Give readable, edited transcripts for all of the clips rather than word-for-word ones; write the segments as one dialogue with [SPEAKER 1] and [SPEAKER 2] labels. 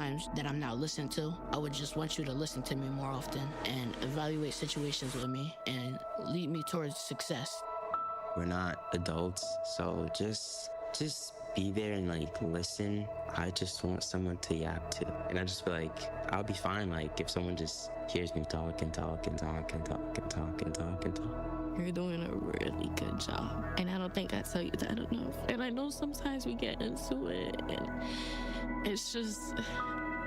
[SPEAKER 1] times that I'm not listened to. I would just want you to listen to me more often and evaluate situations with me and lead me towards success.
[SPEAKER 2] We're not adults, so just be there and like listen. I just want someone to yap to, and I just feel like I'll be fine. Like if someone just hears me talk and talk and talk and talk and talk and talk and talk.
[SPEAKER 3] You're doing a really good job, and I don't think I tell you that enough. And I know sometimes we get into it, and it's just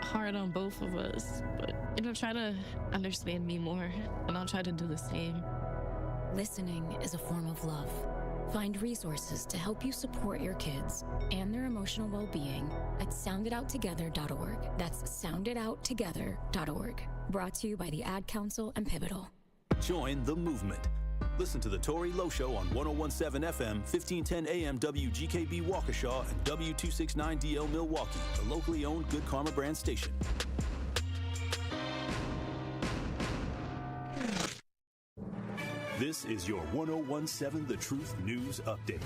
[SPEAKER 3] hard on both of us. But try to understand me more, and I'll try to do the same.
[SPEAKER 4] Listening is a form of love. Find resources to help you support your kids and their emotional well-being at sounditouttogether.org. That's sounditouttogether.org. Brought to you by the Ad Council and Pivotal.
[SPEAKER 5] Join the movement. Listen to the Tori Lowe Show on 101.7 FM, 1510 AM WGKB Waukesha and W269DL Milwaukee, the locally owned Good Karma brand station. This is your 101.7 The Truth News Update.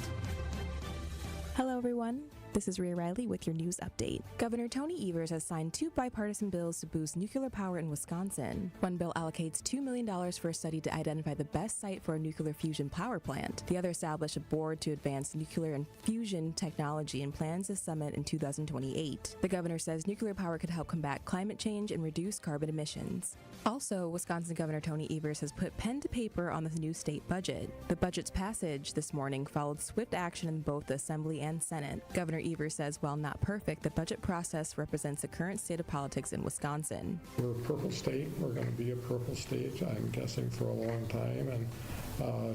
[SPEAKER 6] Hello, everyone. This is Rhea Riley with your news update. Governor Tony Evers has signed 2 bipartisan bills to boost nuclear power in Wisconsin. One bill allocates $2 million for a study to identify the best site for a nuclear fusion power plant. The other established a board to advance nuclear and fusion technology and plans a summit in 2028. The governor says nuclear power could help combat climate change and reduce carbon emissions. Also, Wisconsin Governor Tony Evers has put pen to paper on the new state budget. The budget's passage this morning followed swift action in both the Assembly and Senate. Governor Evers says while not perfect, the budget process represents the current state of politics in Wisconsin.
[SPEAKER 7] We're a purple state. We're going to be a purple state, I'm guessing, for a long time, and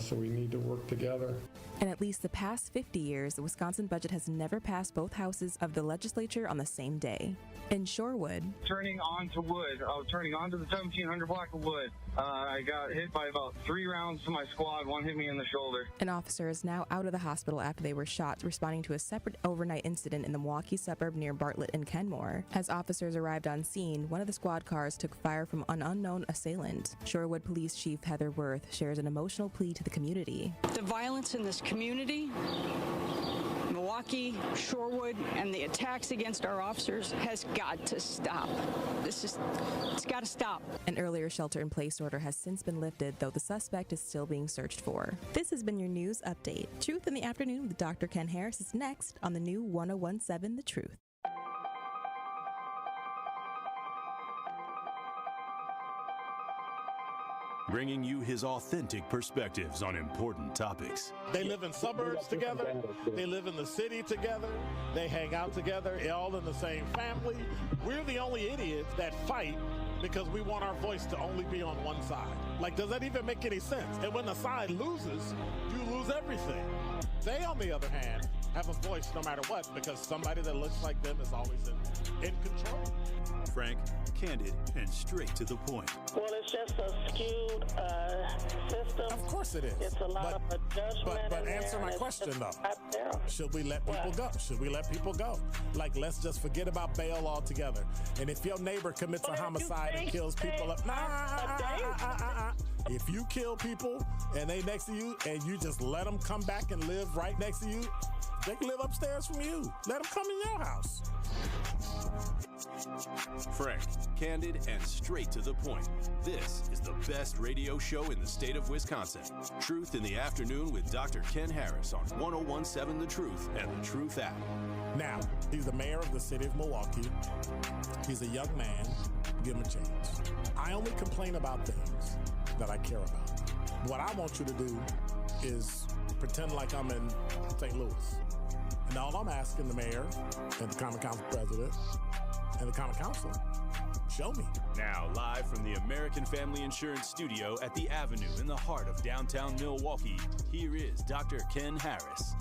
[SPEAKER 7] so we need to work together.
[SPEAKER 6] In at least the past 50 years, the Wisconsin budget has never passed both houses of the legislature on the same day. In Shorewood,
[SPEAKER 8] turning onto wood, I was turning onto the 1700 block of wood. I got hit by about 3 rounds to my squad. One hit me in the shoulder.
[SPEAKER 6] An officer is now out of the hospital after they were shot, responding to a separate overnight incident in the Milwaukee suburb near Bartlett and Kenmore. As officers arrived on scene, one of the squad cars took fire from an unknown assailant. Shorewood Police Chief Heather Worth shares an emotional plea to the community.
[SPEAKER 9] The violence in this community, Milwaukee, Shorewood, and the attacks against our officers has got to stop. It's got to stop.
[SPEAKER 6] An earlier shelter-in-place order has since been lifted, though the suspect is still being searched for. This has been your news update. Truth in the Afternoon with Dr. Ken Harris is next on the new 101.7 The Truth.
[SPEAKER 5] Bringing you his authentic perspectives on important topics.
[SPEAKER 10] They live in suburbs together. They live in the city together. They hang out together, all in the same family. We're the only idiots that fight because we want our voice to only be on one side. Like, does that even make any sense? And when the side loses, you lose everything. They, on the other hand, have a voice no matter what because somebody that looks like them is always in control.
[SPEAKER 5] Frank, candid, and straight to the point.
[SPEAKER 11] Well, it's just a skewed system.
[SPEAKER 10] Of course it is.
[SPEAKER 11] It's a lot of judgment.
[SPEAKER 10] But answer my question, though. Should we let people go? Should we let people go? Like, let's just forget about bail altogether. And if your neighbor commits a homicide and kills people up, if you kill people and they next to you and you just let them come back and live right next to you, they can live upstairs from you. Let them come in your house.
[SPEAKER 5] Frank, candid, and straight to the point. This is the best radio show in the state of Wisconsin. Truth in the Afternoon with Dr. Ken Harris on 101.7 The Truth and The Truth app.
[SPEAKER 10] Now, he's the mayor of the city of Milwaukee. He's a young man. Give him a chance. I only complain about things that I care about. What I want you to do is pretend like I'm in St. Louis. And all I'm asking the mayor and the Common Council president and the Common Council, show me.
[SPEAKER 5] Now, live from the American Family Insurance Studio at the Avenue in the heart of downtown Milwaukee, here is Dr. Ken Harris.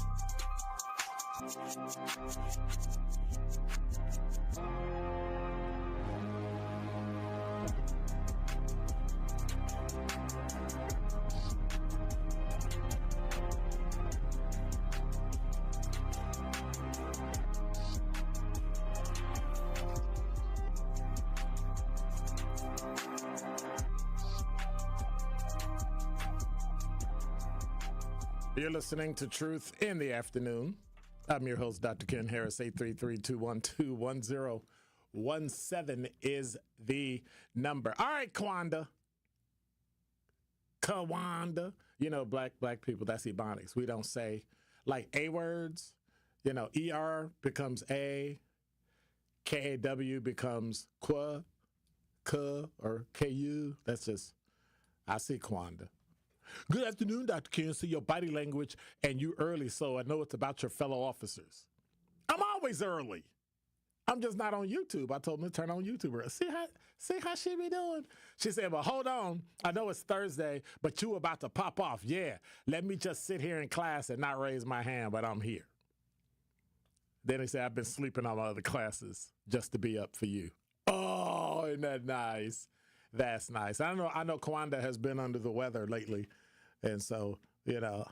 [SPEAKER 10] You're listening to Truth in the Afternoon. I'm your host, Dr. Ken Harris, 833-212-1010. 1017 is the number. All right, Kawanda. You know, black people, that's Ebonics. We don't say like A words. You know, ER becomes A. KAW becomes Kwa, K, or KU. That's just, I see Kawanda. Good afternoon, Dr. Ken. See your body language, and you early, so I know it's about your fellow officers. I'm always early. I'm just not on YouTube. I told them to turn on YouTube. See how she be doing? She said, well, hold on. I know it's Thursday, but you about to pop off. Yeah, let me just sit here in class and not raise my hand, but I'm here. Then he said, I've been sleeping on my other classes just to be up for you. Oh, isn't that nice? That's nice. I know Kawanda has been under the weather lately. And so, you know,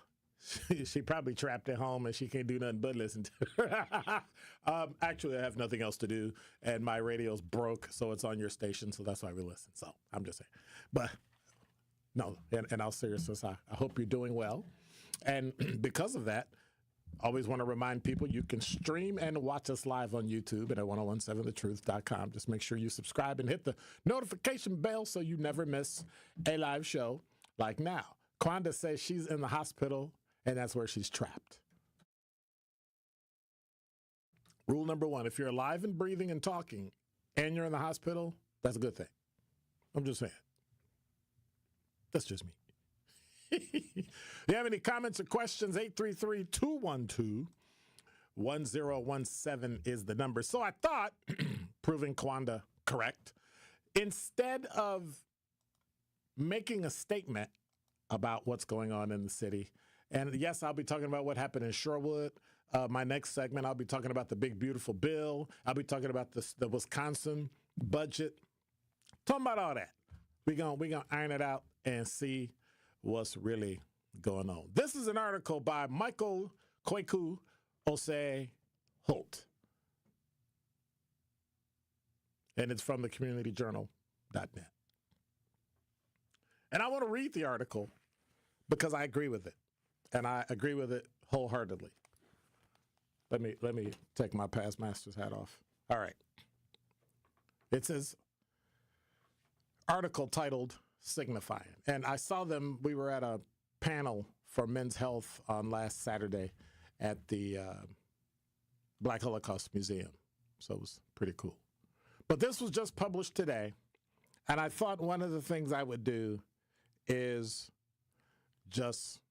[SPEAKER 10] she probably trapped at home and she can't do nothing but listen to her. Actually, I have nothing else to do. And my radio's broke, so it's on your station. So that's why we listen. So I'm just saying. But no, in all seriousness, I hope you're doing well. And because of that, always want to remind people you can stream and watch us live on YouTube at 1017thetruth.com. Just make sure you subscribe and hit the notification bell so you never miss a live show like now. Kwanda says she's in the hospital and that's where she's trapped. Rule number 1, if you're alive and breathing and talking and you're in the hospital, that's a good thing. I'm just saying. That's just me. You have any comments or questions? 833-212-1017 is the number. So I thought, proving Kwanda correct, instead of making a statement about what's going on in the city, and yes, I'll be talking about what happened in Shorewood. My next segment, I'll be talking about the big, beautiful bill. I'll be talking about the Wisconsin budget. Talking about all that. We're gonna iron it out and see what's really going on. This is an article by Michael Kweku Osei Holt. And it's from the communityjournal.net. And I want to read the article because I agree with it. And I agree with it wholeheartedly. Let me take my past master's hat off. All right. It says, article titled Signifying. And I saw them, we were at a panel for Men's Health on last Saturday at the Black Holocaust Museum. So it was pretty cool. But this was just published today. And I thought one of the things I would do is just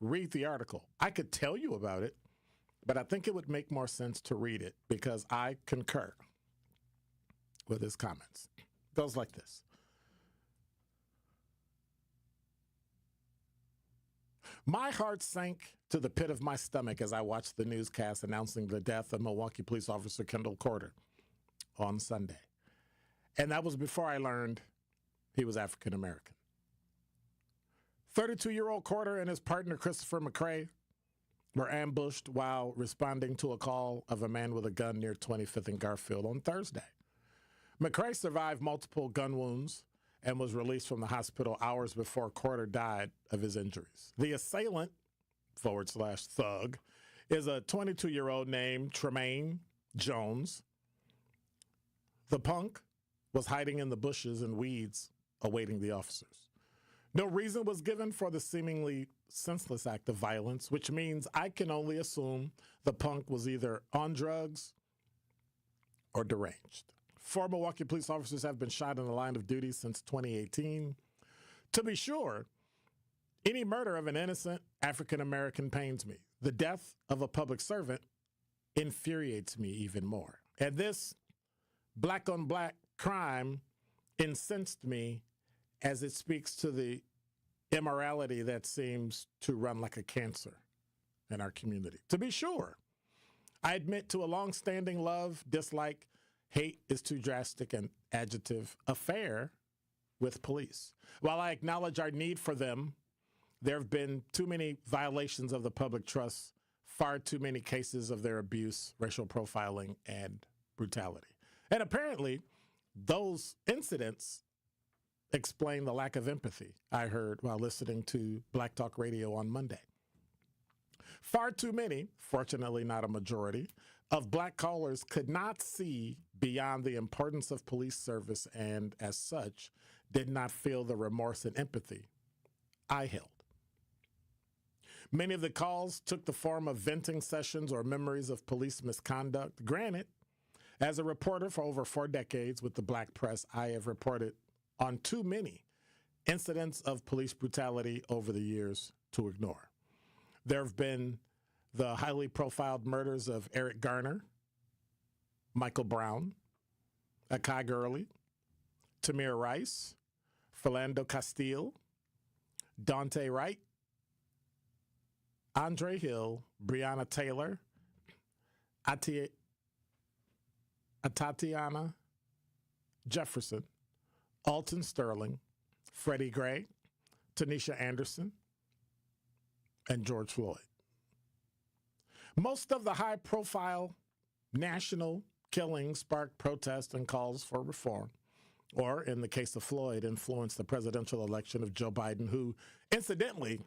[SPEAKER 10] read the article. I could tell you about it, but I think it would make more sense to read it because I concur with his comments. It goes like this. My heart sank to the pit of my stomach as I watched the newscast announcing the death of Milwaukee police officer Kendall Corder on Sunday. And that was before I learned he was African American. 32-year-old Corder and his partner Christopher McCray were ambushed while responding to a call of a man with a gun near 25th and Garfield on Thursday. McCray survived multiple gun wounds and was released from the hospital hours before Corder died of his injuries. The assailant, /thug, is a 22-year-old named Tremaine Jones. The punk was hiding in the bushes and weeds awaiting the officers. No reason was given for the seemingly senseless act of violence, which means I can only assume the punk was either on drugs or deranged. 4 Milwaukee police officers have been shot in the line of duty since 2018. To be sure, any murder of an innocent African-American pains me. The death of a public servant infuriates me even more. And this black-on-black crime incensed me as it speaks to the immorality that seems to run like a cancer in our community. To be sure, I admit to a long-standing love, dislike, hate is too drastic an adjective, affair with police. While I acknowledge our need for them, there have been too many violations of the public trust, far too many cases of their abuse, racial profiling, and brutality. And apparently, those incidents explain the lack of empathy I heard while listening to Black Talk Radio on Monday. Far too many, fortunately not a majority, of black callers could not see beyond the importance of police service and, as such, did not feel the remorse and empathy I held. Many of the calls took the form of venting sessions or memories of police misconduct. Granted, as a reporter for over 4 decades with the black press, I have reported on too many incidents of police brutality over the years to ignore. There have been the highly profiled murders of Eric Garner, Michael Brown, Akai Gurley, Tamir Rice, Philando Castile, Dante Wright, Andre Hill, Breonna Taylor, Tatiana Jefferson, Alton Sterling, Freddie Gray, Tanisha Anderson, and George Floyd. Most of the high-profile national killings sparked protests and calls for reform, or, in the case of Floyd, influenced the presidential election of Joe Biden, who, incidentally,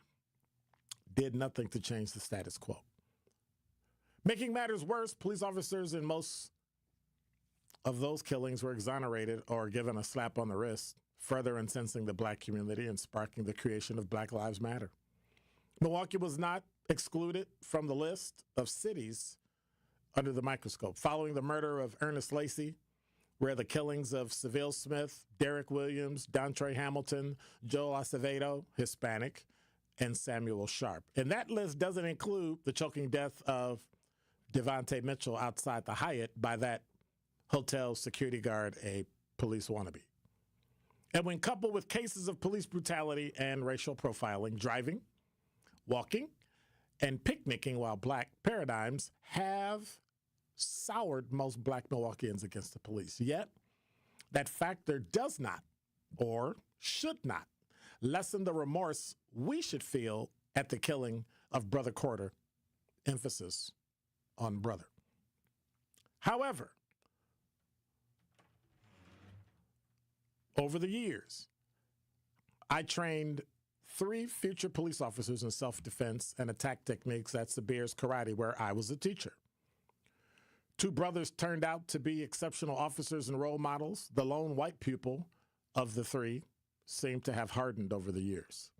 [SPEAKER 10] did nothing to change the status quo. Making matters worse, police officers in most of those killings were exonerated or given a slap on the wrist, further incensing the black community and sparking the creation of Black Lives Matter. Milwaukee was not excluded from the list of cities under the microscope. Following the murder of Ernest Lacy, where the killings of Seville Smith, Derek Williams, Dontre Hamilton, Joel Acevedo, Hispanic, and Samuel Sharp. And that list doesn't include the choking death of Devontae Mitchell outside the Hyatt by that hotel security guard, a police wannabe. And when coupled with cases of police brutality and racial profiling, driving, walking, and picnicking while black paradigms have soured most black Milwaukeeans against the police. Yet, that factor does not, or should not, lessen the remorse we should feel at the killing of Brother Corder, emphasis on brother. However, over the years, I trained 3 future police officers in self-defense and attack techniques at Sabir's Karate, where I was a teacher. 2 brothers turned out to be exceptional officers and role models. The lone white pupil of the 3 seemed to have hardened over the years.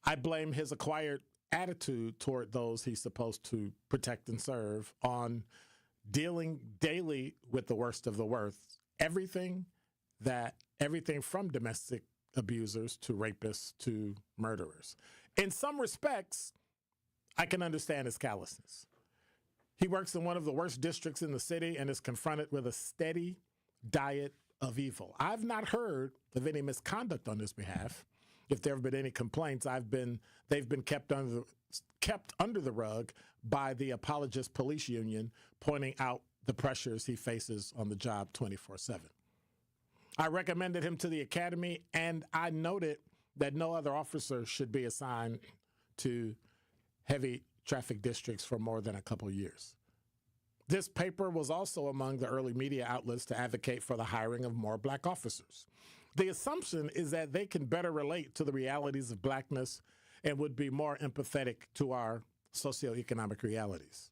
[SPEAKER 10] I blame his acquired attitude toward those he's supposed to protect and serve on dealing daily with the worst of the worst. Everything from domestic abusers to rapists to murderers. In some respects, I can understand his callousness. He works in one of the worst districts in the city and is confronted with a steady diet of evil. I've not heard of any misconduct on his behalf. If there have been any complaints, they've been kept under the rug by the Apologist Police Union, pointing out the pressures he faces on the job 24/7. I recommended him to the academy, and I noted that no other officer should be assigned to heavy traffic districts for more than a couple years. This paper was also among the early media outlets to advocate for the hiring of more black officers. The assumption is that they can better relate to the realities of blackness and would be more empathetic to our socioeconomic realities.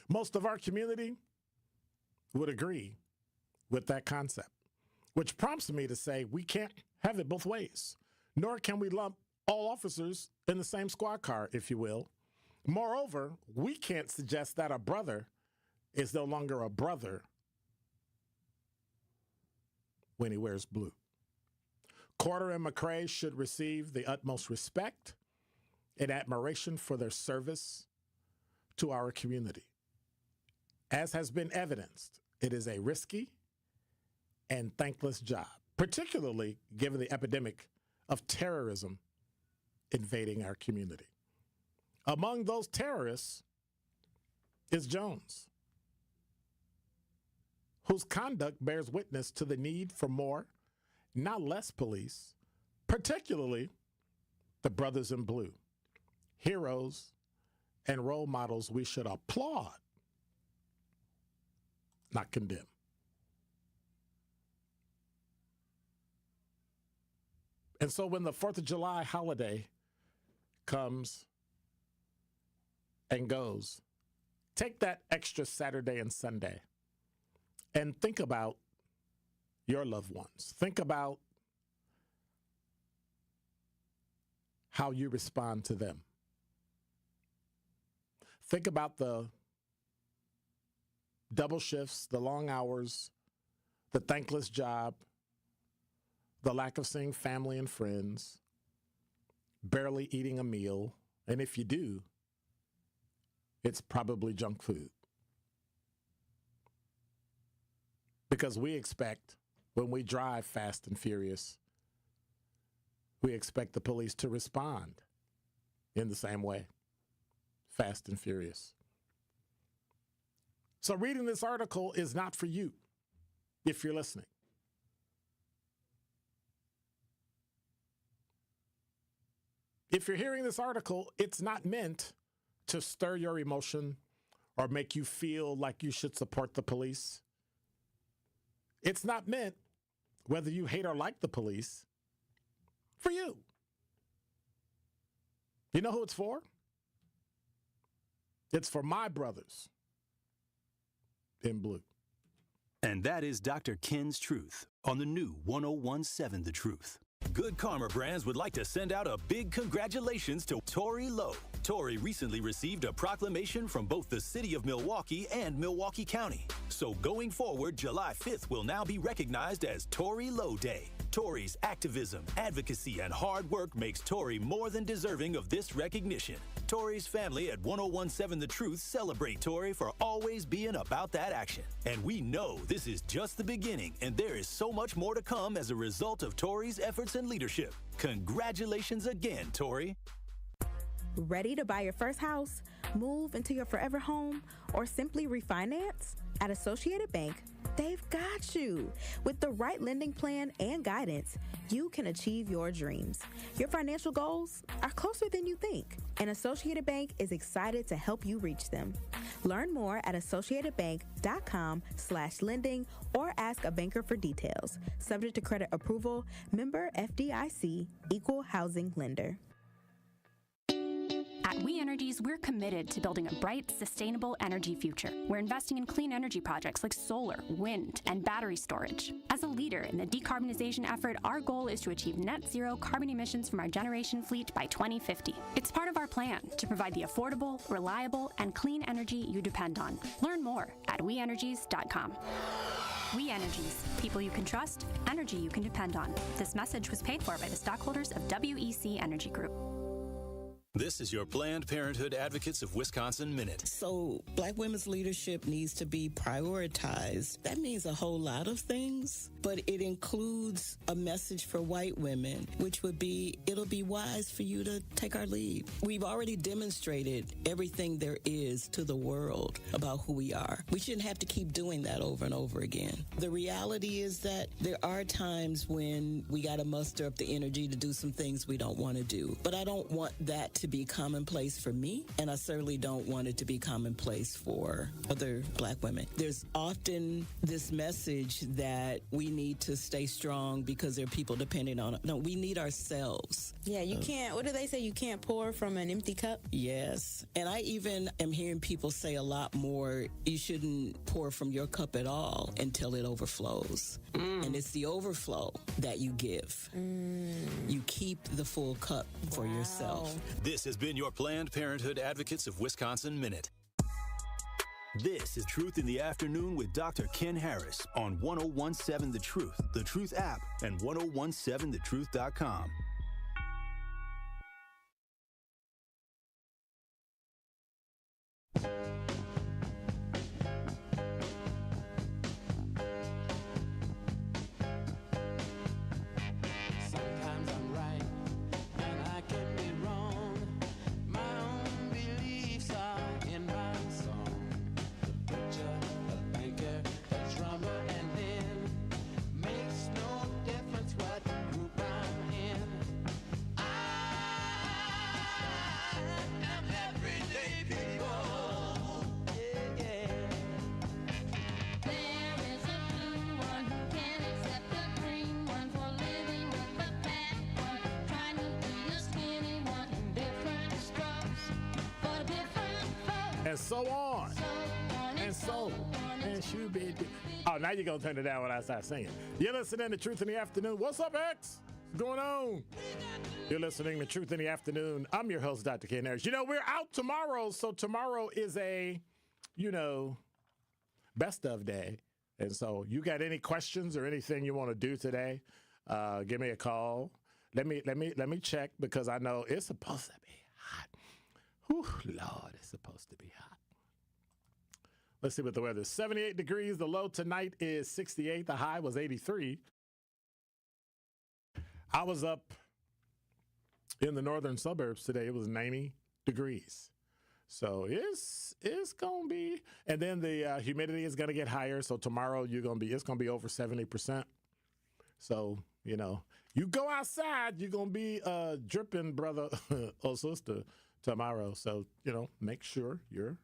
[SPEAKER 10] Most of our community would agree with that concept, which prompts me to say we can't have it both ways, nor can we lump all officers in the same squad car, if you will. Moreover, we can't suggest that a brother is no longer a brother when he wears blue. Corder and McCrae should receive the utmost respect and admiration for their service to our community. As has been evidenced, it is a risky and thankless job, particularly given the epidemic of terrorism invading our community. Among those terrorists is Jones, whose conduct bears witness to the need for more, not less police, particularly the brothers in blue, heroes and role models we should applaud, not condemn. And so when the 4th of July holiday comes and goes, Take that extra Saturday and Sunday and think about your loved ones. Think about how you respond to them. Think about the double shifts, the long hours, the thankless job, the lack of seeing family and friends, barely eating a meal, and if you do, it's probably junk food. Because we expect, when we drive fast and furious, we expect the police to respond in the same way, fast and furious. So reading this article is not for you, if you're listening. If you're hearing this article, it's not meant to stir your emotion or make you feel like you should support the police. It's not meant, whether you hate or like the police, for you. You know who it's for? It's for my brothers in blue.
[SPEAKER 5] And that is Dr. Ken's Truth on the new 1017 The Truth. Good Karma Brands would like to send out a big congratulations to Tori Lowe. Tori recently received a proclamation from both the city of Milwaukee and Milwaukee County. So going forward, July 5th will now be recognized as Tori Lowe Day. Tori's activism, advocacy, and hard work makes Tori more than deserving of this recognition. Tori's family at 1017 The Truth celebrate Tori for always being about that action. And we know this is just the beginning, and there is so much more to come as a result of Tori's efforts and leadership. Congratulations again, Tori.
[SPEAKER 12] Ready to buy your first house, move into your forever home, or simply refinance? At Associated Bank, they've got you. With the right lending plan and guidance, you can achieve your dreams. Your financial goals are closer than you think, and Associated Bank is excited to help you reach them. Learn more at associatedbank.com/lending or ask a banker for details. Subject to credit approval, member FDIC, equal housing lender.
[SPEAKER 13] At We Energies, we're committed to building a bright, sustainable energy future. We're investing in clean energy projects like solar, wind, and battery storage. As a leader in the decarbonization effort, our goal is to achieve net zero carbon emissions from our generation fleet by 2050. It's part of our plan to provide the affordable, reliable, and clean energy you depend on. Learn more at WeEnergies.com. We Energies, people you can trust, energy you can depend on. This message was paid for by the stockholders of WEC Energy Group.
[SPEAKER 5] This is your Planned Parenthood Advocates of Wisconsin Minute.
[SPEAKER 14] So Black women's leadership needs to be prioritized. That means a whole lot of things, but it includes a message for white women, which would be, it'll be wise for you to take our lead. We've already demonstrated everything there is to the world about who we are. We shouldn't have to keep doing that over and over again. The reality is that there are times when we got to muster up the energy to do some things we don't want to do, but I don't want that to be commonplace for me, and I certainly don't want it to be commonplace for other Black women. There's often this message that we need to stay strong because there are people depending on it. No, we need ourselves.
[SPEAKER 15] Yeah, you can't, what do they say? You can't pour from an empty cup?
[SPEAKER 14] Yes. And I even am hearing people say a lot more, you shouldn't pour from your cup at all until it overflows. And it's the overflow that you give. You keep the full cup for yourself.
[SPEAKER 5] This has been your Planned Parenthood Advocates of Wisconsin Minute. This is Truth in the Afternoon with Dr. Ken Harris on 1017 The Truth app, and 1017thetruth.com.
[SPEAKER 10] And so on. and soul. And should be. Oh, now you're going to turn it down when I start singing. You're listening to Truth in the Afternoon. What's up, X? What's going on? You're listening to Truth in the Afternoon. I'm your host, Dr. Ken Harris. You know, we're out tomorrow, so tomorrow is a, best of day. And so you got any questions or anything you want to do today, give me a call. Let me check because I know it's supposed to be hot. Whew, Lord, it's supposed to be hot. Let's see what the weather is. 78 degrees. The low tonight is 68. The high was 83. I was up in the northern suburbs today. It was 90 degrees. So it's going to be, and then the humidity is going to get higher. So tomorrow it's going to be over 70%. So, you go outside, you're going to be dripping, brother or sister, tomorrow. So, make sure you're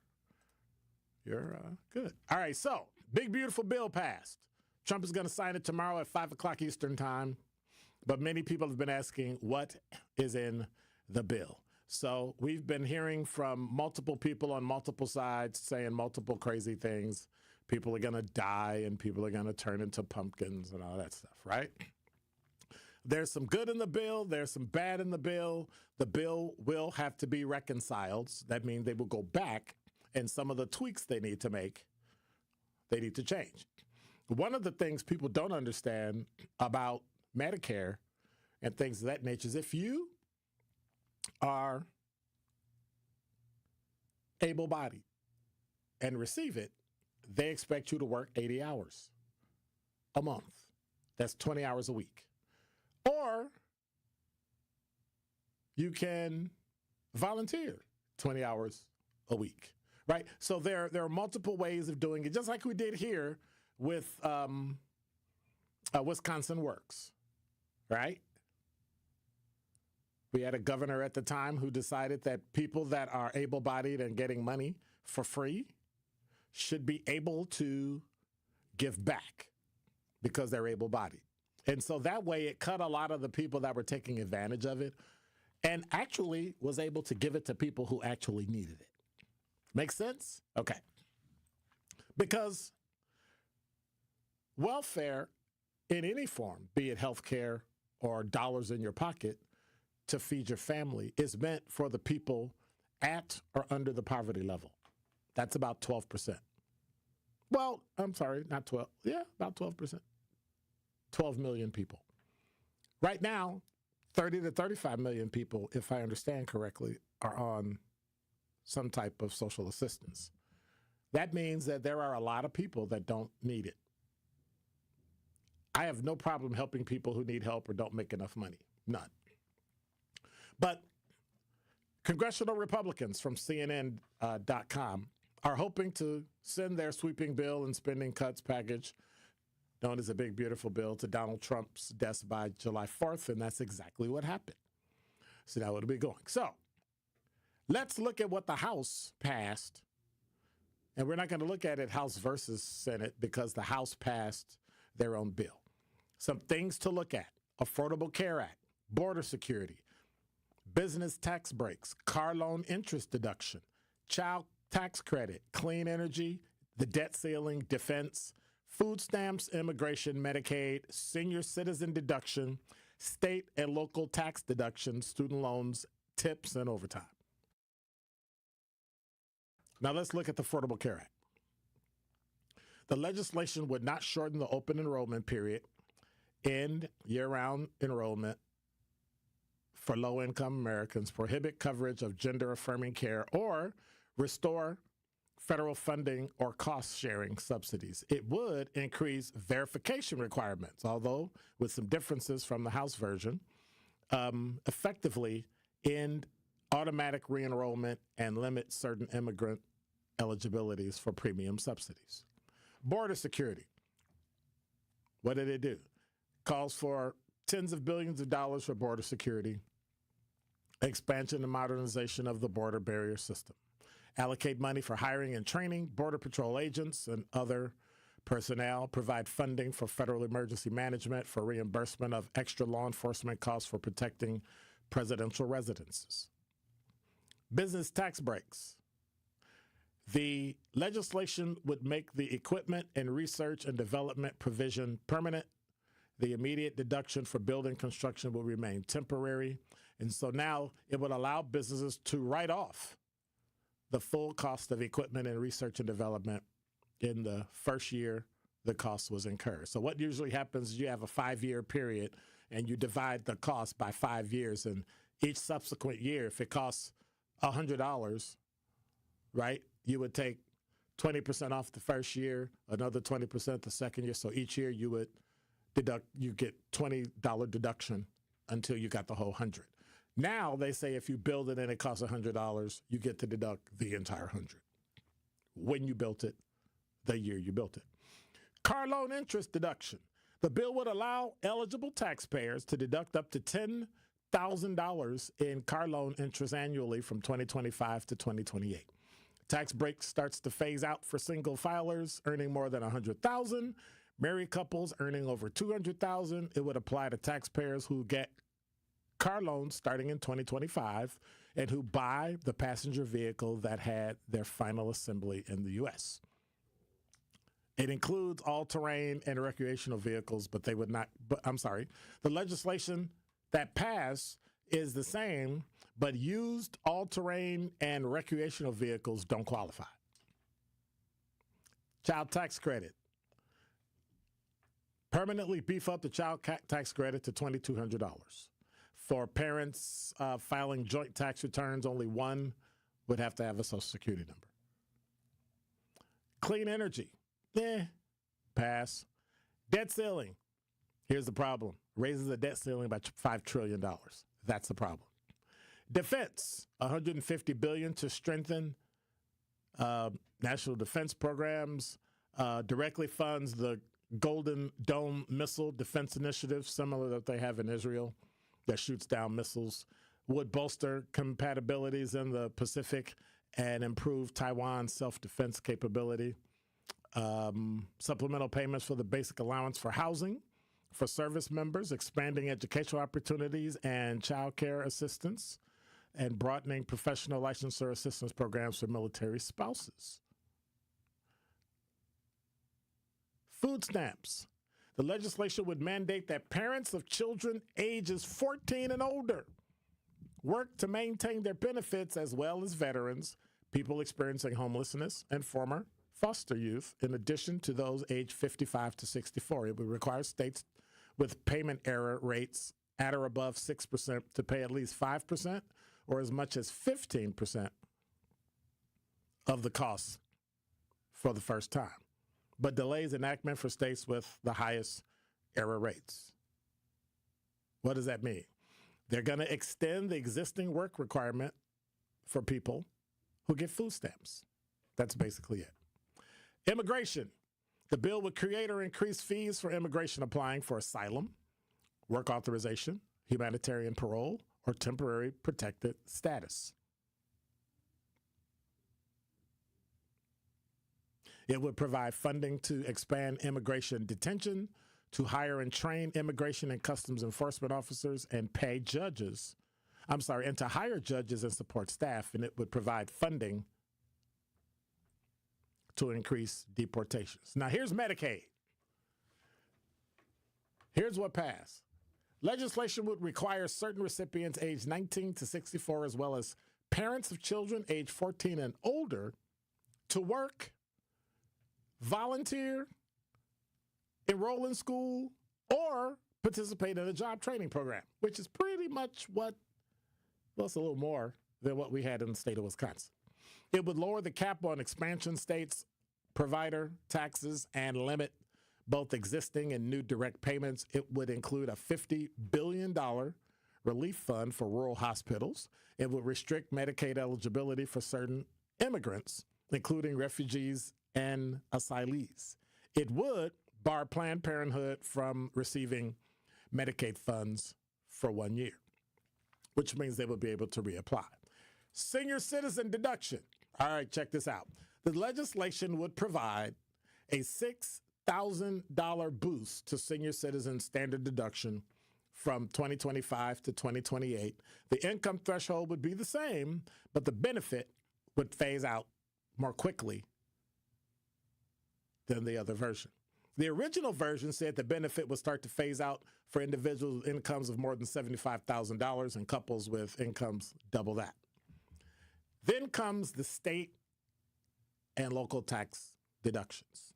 [SPEAKER 10] good. All right. So big, beautiful bill passed. Trump is going to sign it tomorrow at 5:00 Eastern time. But many people have been asking what is in the bill. So we've been hearing from multiple people on multiple sides saying multiple crazy things. People are going to die and people are going to turn into pumpkins and all that stuff, right? There's some good in the bill. There's some bad in the bill. The bill will have to be reconciled. That means they will go back and some of the tweaks they need to make, they need to change. One of the things people don't understand about Medicare and things of that nature is if you are able-bodied and receive it, they expect you to work 80 hours a month. That's 20 hours a week. Or you can volunteer 20 hours a week, right? So there are multiple ways of doing it, just like we did here with Wisconsin Works, right? We had a governor at the time who decided that people that are able-bodied and getting money for free should be able to give back because they're able-bodied. And so that way it cut a lot of the people that were taking advantage of it and actually was able to give it to people who actually needed it. Make sense? Okay. Because welfare in any form, be it health care or dollars in your pocket to feed your family, is meant for the people at or under the poverty level. That's about 12%. Well, I'm sorry, not 12. Yeah, about 12%. 12 million people. Right now, 30 to 35 million people, if I understand correctly, are on some type of social assistance. That means that there are a lot of people that don't need it. I have no problem helping people who need help or don't make enough money. None. But congressional Republicans from CNN.com are hoping to send their sweeping bill and spending cuts package, known as a big, beautiful bill, to Donald Trump's desk by July 4th, and that's exactly what happened. So now it'll be going. So let's look at what the House passed. And we're not going to look at it House versus Senate because the House passed their own bill. Some things to look at: Affordable Care Act, border security, business tax breaks, car loan interest deduction, child tax credit, clean energy, the debt ceiling, defense, food stamps, immigration, Medicaid, senior citizen deduction, state and local tax deductions, student loans, tips, and overtime. Now let's look at the Affordable Care Act. The legislation would not shorten the open enrollment period, end year-round enrollment for low-income Americans, prohibit coverage of gender-affirming care, or restore federal funding or cost-sharing subsidies. It would increase verification requirements, although with some differences from the House version, effectively end automatic re-enrollment and limit certain immigrant eligibilities for premium subsidies. Border security. What did it do? Calls for tens of billions of dollars for border security, expansion and modernization of the border barrier system, allocate money for hiring and training Border Patrol agents and other personnel, provide funding for federal emergency management for reimbursement of extra law enforcement costs for protecting presidential residences. Business tax breaks. The legislation would make the equipment and research and development provision permanent. The immediate deduction for building construction will remain temporary. And so now it would allow businesses to write off the full cost of equipment and research and development in the first year the cost was incurred. So what usually happens is you have a 5-year period and you divide the cost by 5 years. And each subsequent year, if it costs $100, right, you would take 20% off the first year, another 20% the second year. So each year you would you get $20 deduction until you got the whole 100. Now they say if you build it and it costs $100, you get to deduct the entire 100 when you built it, the year you built it. Car loan interest deduction. The bill would allow eligible taxpayers to deduct up to $10,000 in car loan interest annually from 2025 to 2028. Tax break starts to phase out for single filers earning more than $100,000. Married couples earning over $200,000. It would apply to taxpayers who get car loans starting in 2025 and who buy the passenger vehicle that had their final assembly in the U.S. It includes all-terrain and recreational vehicles, but they would not, the legislation that passed is the same, but used all-terrain and recreational vehicles don't qualify. Child tax credit. Permanently beef up the child tax credit to $2,200. For parents filing joint tax returns, only one would have to have a Social Security number. Clean energy. Pass. Debt ceiling. Here's the problem. Raises the debt ceiling by $5 trillion. That's the problem. Defense. $150 billion to strengthen national defense programs. Directly funds the Golden Dome Missile Defense Initiative, similar that they have in Israel, that shoots down missiles. Would bolster compatibilities in the Pacific and improve Taiwan's self-defense capability. Supplemental payments for the basic allowance for housing for service members, expanding educational opportunities and child care assistance, and broadening professional licensure assistance programs for military spouses. Food stamps. The legislation would mandate that parents of children ages 14 and older work to maintain their benefits, as well as veterans, people experiencing homelessness, and former foster youth, in addition to those aged 55 to 64. It would require states with payment error rates at or above 6% to pay at least 5% or as much as 15% of the costs for the first time, but delays enactment for states with the highest error rates. What does that mean? They're going to extend the existing work requirement for people who get food stamps. That's basically it. Immigration. The bill would create or increase fees for immigration applying for asylum, work authorization, humanitarian parole, or temporary protected status. It would provide funding to expand immigration detention, to hire and train immigration and customs enforcement officers, and pay judges. And to hire judges and support staff, and it would provide funding to increase deportations. Now, here's Medicaid. Here's what passed. Legislation would require certain recipients aged 19 to 64, as well as parents of children aged 14 and older, to work, volunteer, enroll in school, or participate in a job training program, which is pretty much it's a little more than what we had in the state of Wisconsin. It would lower the cap on expansion states' provider taxes and limit both existing and new direct payments. It would include a $50 billion relief fund for rural hospitals. It would restrict Medicaid eligibility for certain immigrants, including refugees and asylees. It would bar Planned Parenthood from receiving Medicaid funds for 1 year, which means they would be able to reapply. Senior citizen deduction. All right, check this out. The legislation would provide a $6,000 boost to senior citizen standard deduction from 2025 to 2028. The income threshold would be the same, but the benefit would phase out more quickly than the other version. The original version said the benefit would start to phase out for individuals with incomes of more than $75,000 and couples with incomes double that. Then comes the state and local tax deductions.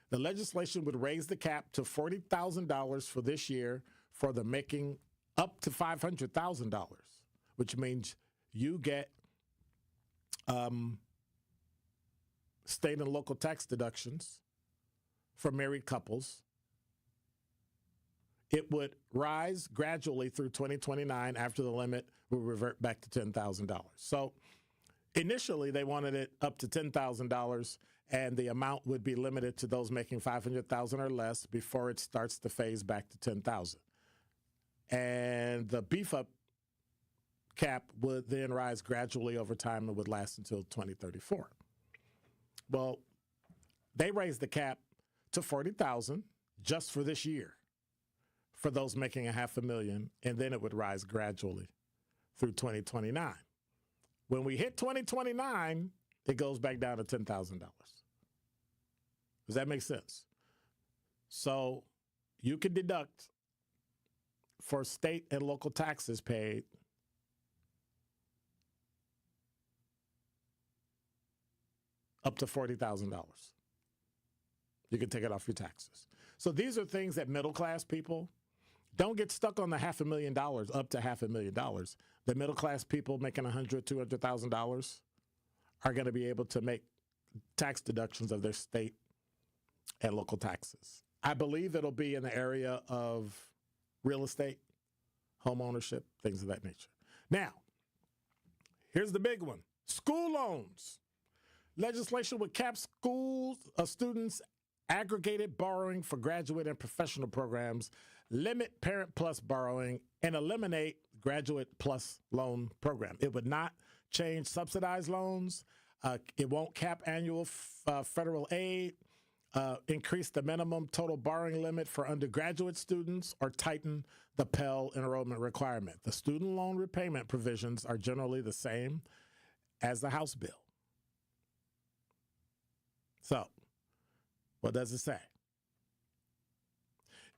[SPEAKER 10] The legislation would raise the cap to $40,000 for this year for the making up to $500,000, which means you get state and local tax deductions for married couples. It would rise gradually through 2029 after the limit will revert back to $10,000. So initially they wanted it up to $10,000 and the amount would be limited to those making $500,000 or less before it starts to phase back to $10,000. And the beef up cap would then rise gradually over time and would last until 2034. Well, they raised the cap to $40,000 just for this year for those making $500,000, and then it would rise gradually through 2029. When we hit 2029, it goes back down to $10,000. Does that make sense? So you can deduct for state and local taxes paid up to $40,000. You can take it off your taxes. So these are things that middle-class people don't get stuck on the $500,000, up to $500,000. The middle-class people making $100,000, $200,000 are going to be able to make tax deductions of their state and local taxes. I believe it'll be in the area of real estate, home ownership, things of that nature. Now, here's the big one. School loans. Legislation would cap students' aggregated borrowing for graduate and professional programs, limit Parent Plus borrowing, and eliminate Graduate Plus loan program. It would not change subsidized loans. It won't cap annual federal aid, increase the minimum total borrowing limit for undergraduate students, or tighten the Pell enrollment requirement. The student loan repayment provisions are generally the same as the House bill. So, what does it say?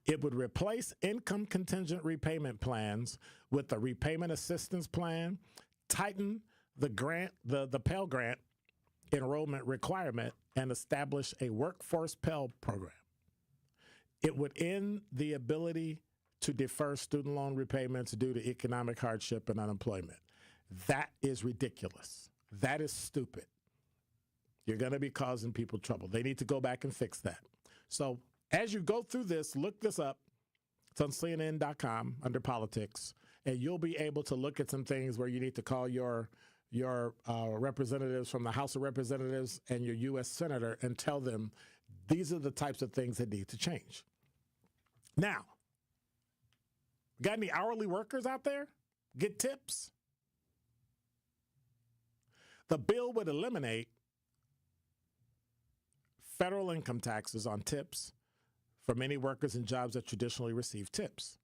[SPEAKER 10] It would replace income contingent repayment plans with the repayment assistance plan, tighten the Pell Grant enrollment requirement, and establish a workforce Pell program. It would end the ability to defer student loan repayments due to economic hardship and unemployment. That is ridiculous. That is stupid. You're going to be causing people trouble. They need to go back and fix that. So as you go through this, look this up. It's on CNN.com under politics, and you'll be able to look at some things where you need to call your representatives from the House of Representatives and your U.S. Senator and tell them these are the types of things that need to change. Now, got any hourly workers out there? Get tips? The bill would eliminate federal income taxes on tips for many workers in jobs that traditionally receive tips.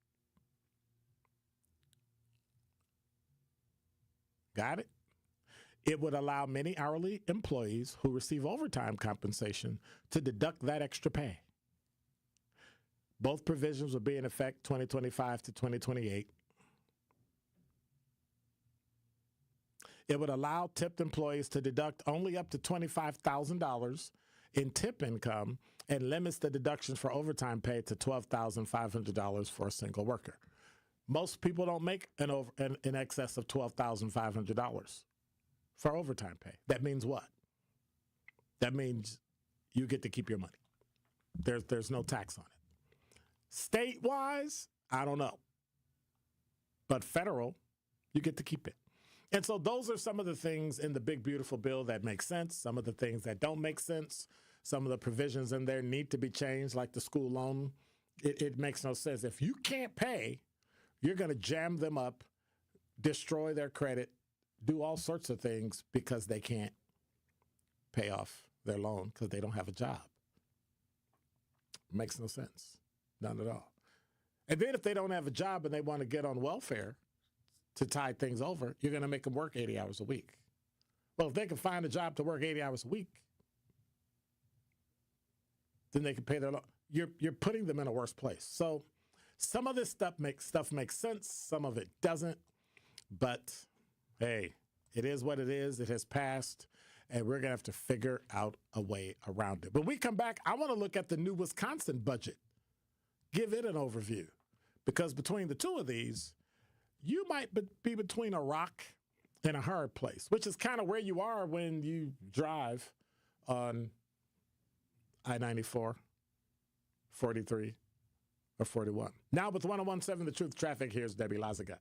[SPEAKER 10] Got it? It would allow many hourly employees who receive overtime compensation to deduct that extra pay. Both provisions will be in effect 2025 to 2028. It would allow tipped employees to deduct only up to $25,000 in tip income and limits the deductions for overtime pay to $12,500 for a single worker. Most people don't make in excess of $12,500 for overtime pay. That means what? That means you get to keep your money. There's no tax on it. State-wise, I don't know. But federal, you get to keep it. And so those are some of the things in the big, beautiful bill that make sense, some of the things that don't make sense. Some of the provisions in there need to be changed, like the school loan. It makes no sense. If you can't pay, you're going to jam them up, destroy their credit, do all sorts of things because they can't pay off their loan because they don't have a job. Makes no sense. None at all. And then if they don't have a job and they want to get on welfare to tide things over, you're going to make them work 80 hours a week. Well, if they can find a job to work 80 hours a week, then they can pay their loan. You're putting them in a worse place. So some of this stuff makes sense. Some of it doesn't. But, hey, it is what it is. It has passed, and we're going to have to figure out a way around it. When we come back, I want to look at the new Wisconsin budget, give it an overview, because between the two of these, you might be between a rock and a hard place, which is kind of where you are when you drive on I-94, 43, or 41. Now with 101.7 The Truth Traffic, here's Debbie Lazagat.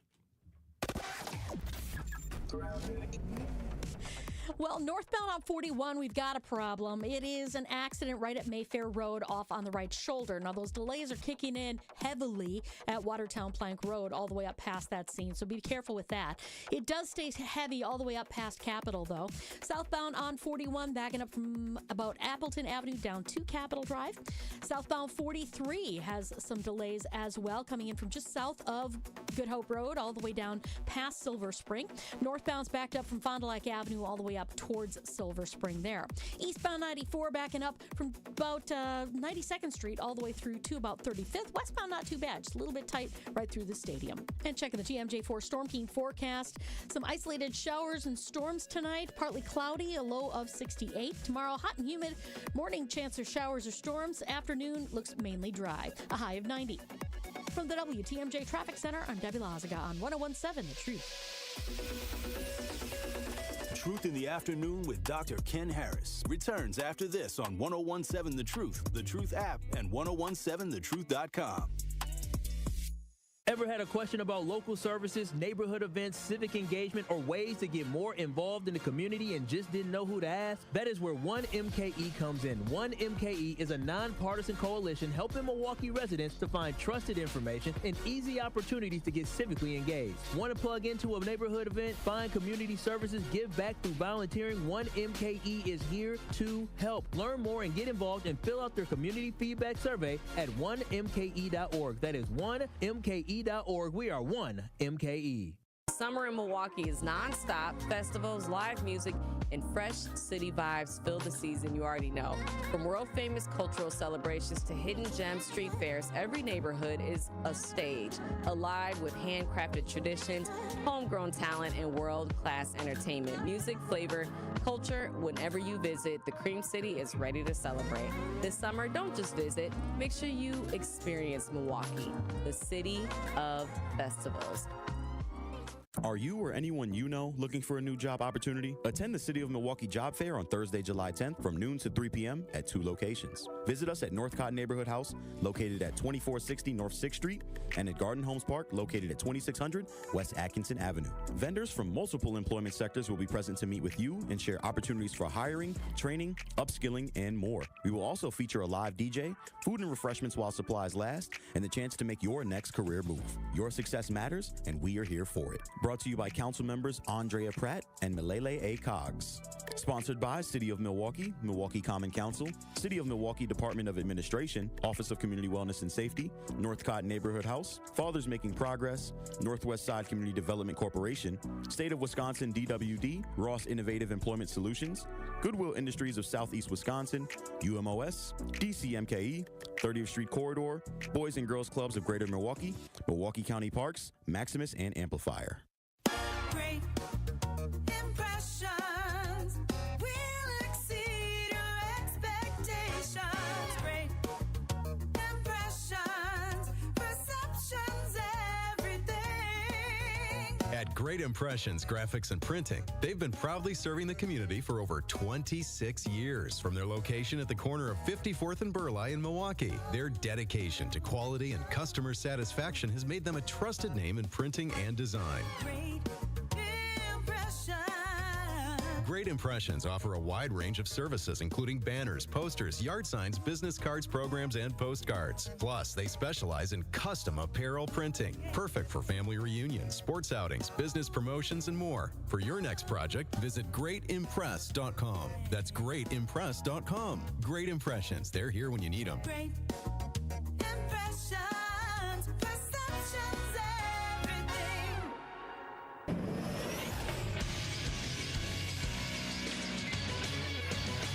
[SPEAKER 16] Well, northbound on 41, we've got a problem. It is an accident right at Mayfair Road off on the right shoulder. Now, those delays are kicking in heavily at Watertown Plank Road all the way up past that scene, so be careful with that. It does stay heavy all the way up past Capitol, though. Southbound on 41, backing up from about Appleton Avenue down to Capitol Drive. Southbound 43 has some delays as well, coming in from just south of Good Hope Road all the way down past Silver Spring. Northbound's backed up from Fond du Lac Avenue all the way up towards Silver Spring there. Eastbound 94 backing up from about 92nd Street all the way through to about 35th. Westbound not too bad, just a little bit tight right through the stadium. And checking the TMJ4 Storm King forecast. Some isolated showers and storms tonight. Partly cloudy, a low of 68. Tomorrow, hot and humid. Morning, chance of showers or storms. Afternoon looks mainly dry. A high of 90. From the WTMJ Traffic Center, I'm Debbie Lazaga on 101.7 The Truth.
[SPEAKER 5] Truth in the Afternoon with Dr. Ken Harris returns after this on 101.7 The Truth app, and 1017thetruth.com.
[SPEAKER 17] Ever had a question about local services, neighborhood events, civic engagement, or ways to get more involved in the community and just didn't know who to ask? That is where 1MKE comes in. 1MKE is a nonpartisan coalition helping Milwaukee residents to find trusted information and easy opportunities to get civically engaged. Want to plug into a neighborhood event, find community services, give back through volunteering? 1MKE is here to help. Learn more and get involved and fill out their community feedback survey at 1mke.org. That is 1mke.org. We are 1MKE.
[SPEAKER 18] Summer in Milwaukee is nonstop. Festivals, live music, and fresh city vibes fill the season you already know. From world-famous cultural celebrations to hidden gem street fairs, every neighborhood is a stage, alive with handcrafted traditions, homegrown talent, and world-class entertainment. Music, flavor, culture, whenever you visit, the Cream City is ready to celebrate. This summer, don't just visit. Make sure you experience Milwaukee, the city of festivals.
[SPEAKER 19] Are you or anyone you know looking for a new job opportunity? Attend the City of Milwaukee Job Fair on Thursday, July 10th from noon to 3 p.m. at 2 locations. Visit us at Northcott Neighborhood House, located at 2460 North 6th Street, and at Garden Homes Park, located at 2600 West Atkinson Avenue. Vendors from multiple employment sectors will be present to meet with you and share opportunities for hiring, training, upskilling, and more. We will also feature a live DJ, food and refreshments while supplies last, and the chance to make your next career move. Your success matters, and we are here for it. Brought to you by Council members Andrea Pratt and Milele A. Coggs. Sponsored by City of Milwaukee, Milwaukee Common Council, City of Milwaukee Department of Administration, Office of Community Wellness and Safety, Northcott Neighborhood House, Fathers Making Progress, Northwest Side Community Development Corporation, State of Wisconsin DWD, Ross Innovative Employment Solutions, Goodwill Industries of Southeast Wisconsin, UMOS, DCMKE, 30th Street Corridor, Boys and Girls Clubs of Greater Milwaukee, Milwaukee County Parks, Maximus, and Amplifier.
[SPEAKER 20] Great impressions will exceed your expectations. Great impressions, perceptions, everything.
[SPEAKER 21] At Great Impressions Graphics and Printing, they've been proudly serving the community for over 26 years. From their location at the corner of 54th and Burleigh in Milwaukee, their dedication to quality and customer satisfaction has made them a trusted name in printing and design. Great Impressions offer a wide range of services, including banners, posters, yard signs, business cards, programs, and postcards. Plus, they specialize in custom apparel printing, perfect for family reunions, sports outings, business promotions, and more. For your next project, visit greatimpress.com. That's greatimpress.com. Great Impressions. They're here when you need them.
[SPEAKER 20] Great impressions, perceptions, everything.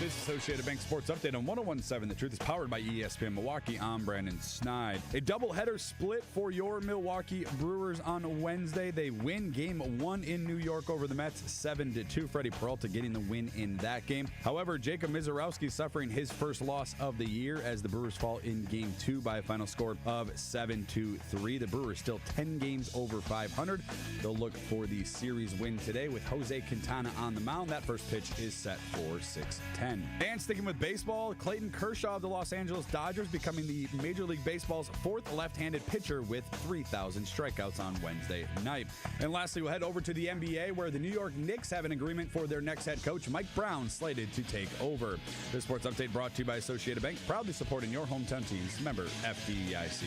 [SPEAKER 1] This Associated Bank Sports Update on 101.7 The Truth is powered by ESPN Milwaukee. I'm Brandon Snide. A doubleheader split for your Milwaukee Brewers on Wednesday. They win Game 1 in New York over the Mets 7-2. Freddie Peralta getting the win in that game. However, Jacob Mizorowski suffering his first loss of the year as the Brewers fall in Game 2 by a final score of 7-3. The Brewers still 10 games over 500. They'll look for the series win today with Jose Quintana on the mound. That first pitch is set for 6:10. And sticking with baseball, Clayton Kershaw of the Los Angeles Dodgers becoming the Major League Baseball's fourth left-handed pitcher with 3,000 strikeouts on Wednesday night. And lastly, we'll head over to the NBA where the New York Knicks have an agreement for their next head coach, Mike Brown, slated to take over. This sports update brought to you by Associated Bank, proudly supporting your hometown teams. Member FDIC.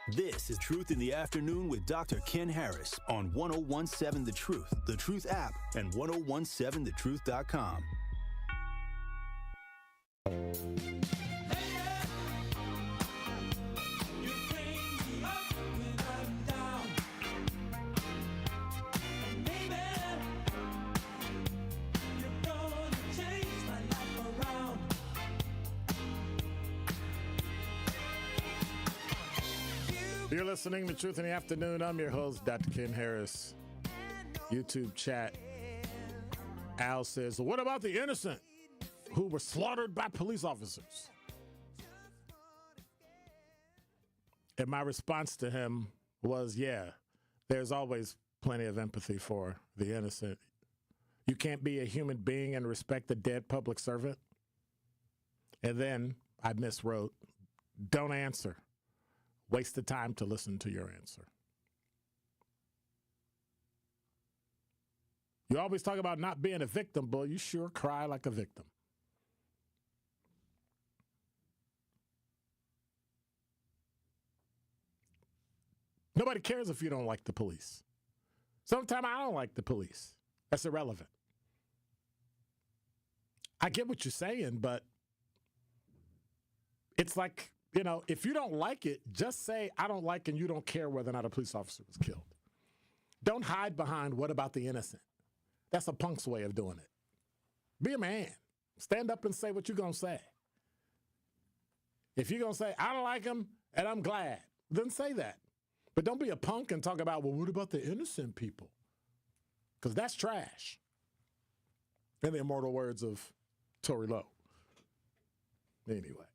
[SPEAKER 5] This is Truth in the Afternoon with Dr. Ken Harris on 101.7 The Truth app, and 101.7thetruth.com.
[SPEAKER 10] You're listening to Truth in the Afternoon. I'm your host, Dr. Ken Harris. YouTube chat. Al says, what about the innocent who were slaughtered by police officers? And my response to him was, yeah, there's always plenty of empathy for the innocent. You can't be a human being and respect a dead public servant. And then I miswrote, don't answer. Waste the time to listen to your answer. You always talk about not being a victim, but you sure cry like a victim. Nobody cares if you don't like the police. Sometimes I don't like the police. That's irrelevant. I get what you're saying, but it's like, you know, if you don't like it, just say, I don't like and you don't care whether or not a police officer was killed. Don't hide behind, what about the innocent? That's a punk's way of doing it. Be a man. Stand up and say what you're going to say. If you're going to say, I don't like him and I'm glad, then say that. But don't be a punk and talk about, well, what about the innocent people? Because that's trash. In the immortal words of Tory Lowe. Anyway.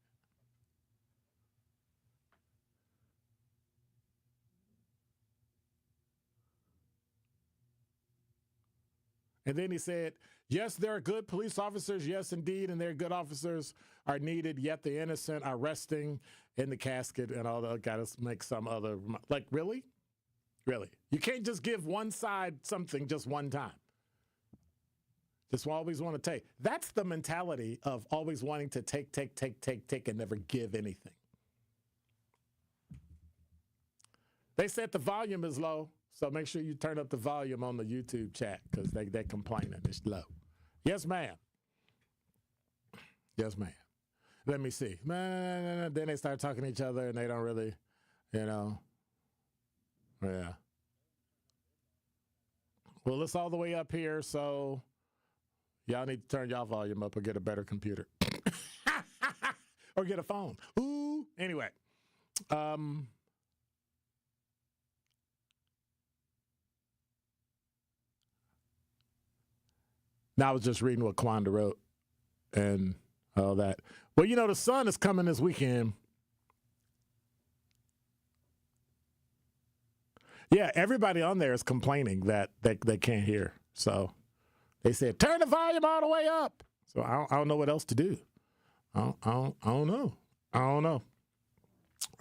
[SPEAKER 10] And then he said, yes, there are good police officers. Yes, indeed. And their good officers are needed. Yet the innocent are resting in the casket and all that. Got to make some other. Like, really? Really? You can't just give one side something just one time. Just always want to take. That's the mentality of always wanting to take, and never give anything. They said the volume is low. So make sure you turn up the volume on the YouTube chat because they're complaining. It's low. Yes, ma'am. Yes, ma'am. Let me see. Then they start talking to each other and they don't really, you know. Yeah. Well, it's all the way up here, so y'all need to turn y'all volume up or get a better computer. Or get a phone. Ooh. Anyway. Now I was just reading what Kwanda wrote and all that. Well, you know, the sun is coming this weekend. Yeah, everybody on there is complaining that they can't hear. So they said, turn the volume all the way up. So I don't know what else to do. I don't know.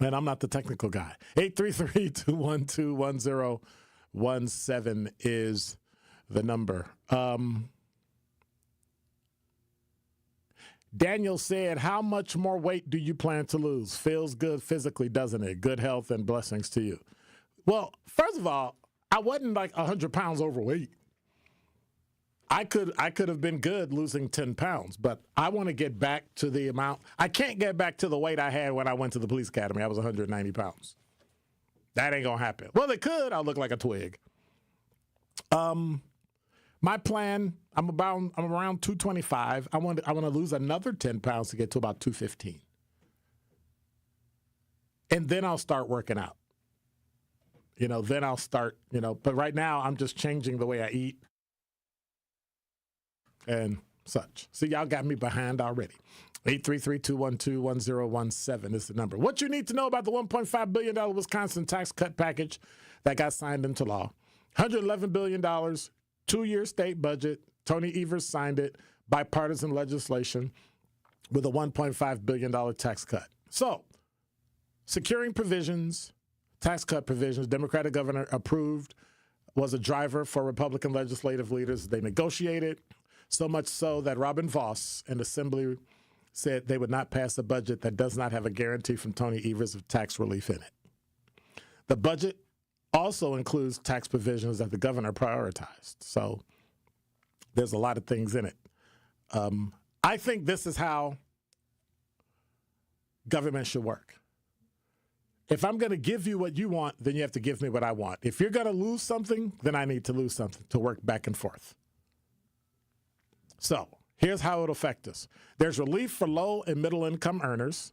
[SPEAKER 10] And I'm not the technical guy. 833-212-1017 is the number. Daniel said, how much more weight do you plan to lose? Feels good physically, doesn't it? Good health and blessings to you. Well, first of all, I wasn't like 100 pounds overweight. I could have been good losing 10 pounds, but I want to get back to the amount. I can't get back to the weight I had when I went to the police academy. I was 190 pounds. That ain't going to happen. Well, it could. I'll look like a twig.
[SPEAKER 2] My plan, I'm around 225. I want to lose another 10 pounds to get to about 215. And then I'll start working out. Then I'll start, but right now I'm just changing the way I eat and such. So y'all got me behind already. 833-212-1017 is the number. What you need to know about the $1.5 billion Wisconsin tax cut package that got signed into law. $111 billion, 2-year state budget. Tony Evers signed it, bipartisan legislation with a $1.5 billion tax cut. So, securing provisions, tax cut provisions, Democratic governor approved, was a driver for Republican legislative leaders. They negotiated, so much so that Robin Vos in Assembly said they would not pass a budget that does not have a guarantee from Tony Evers of tax relief in it. The budget also includes tax provisions that the governor prioritized. So there's a lot of things in it. I think this is how government should work. If I'm going to give you what you want, then you have to give me what I want. If you're going to lose something, then I need to lose something to work back and forth. So here's how it'll affect us. There's relief for low and middle income earners.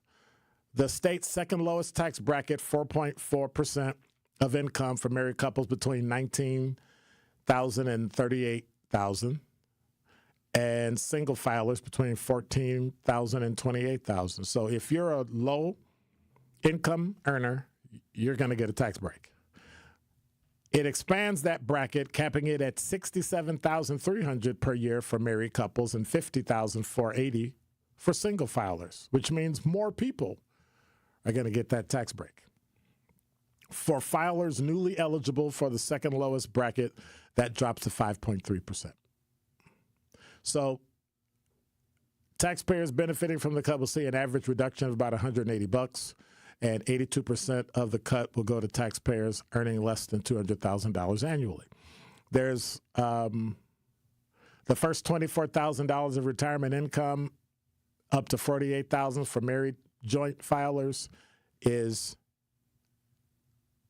[SPEAKER 2] The state's second lowest tax bracket, 4.4% of income for married couples between $19,000 and $38,000, and single filers between $14,000 and $28,000. So if you're a low income earner, you're going to get a tax break. It expands that bracket, capping it at $67,300 per year for married couples and $50,480 for single filers, which means more people are going to get that tax break. For filers newly eligible for the second lowest bracket, that drops to 5.3%. So taxpayers benefiting from the cut will see an average reduction of about $180, and 82% of the cut will go to taxpayers earning less than $200,000 annually. There's the first $24,000 of retirement income up to $48,000 for married joint filers is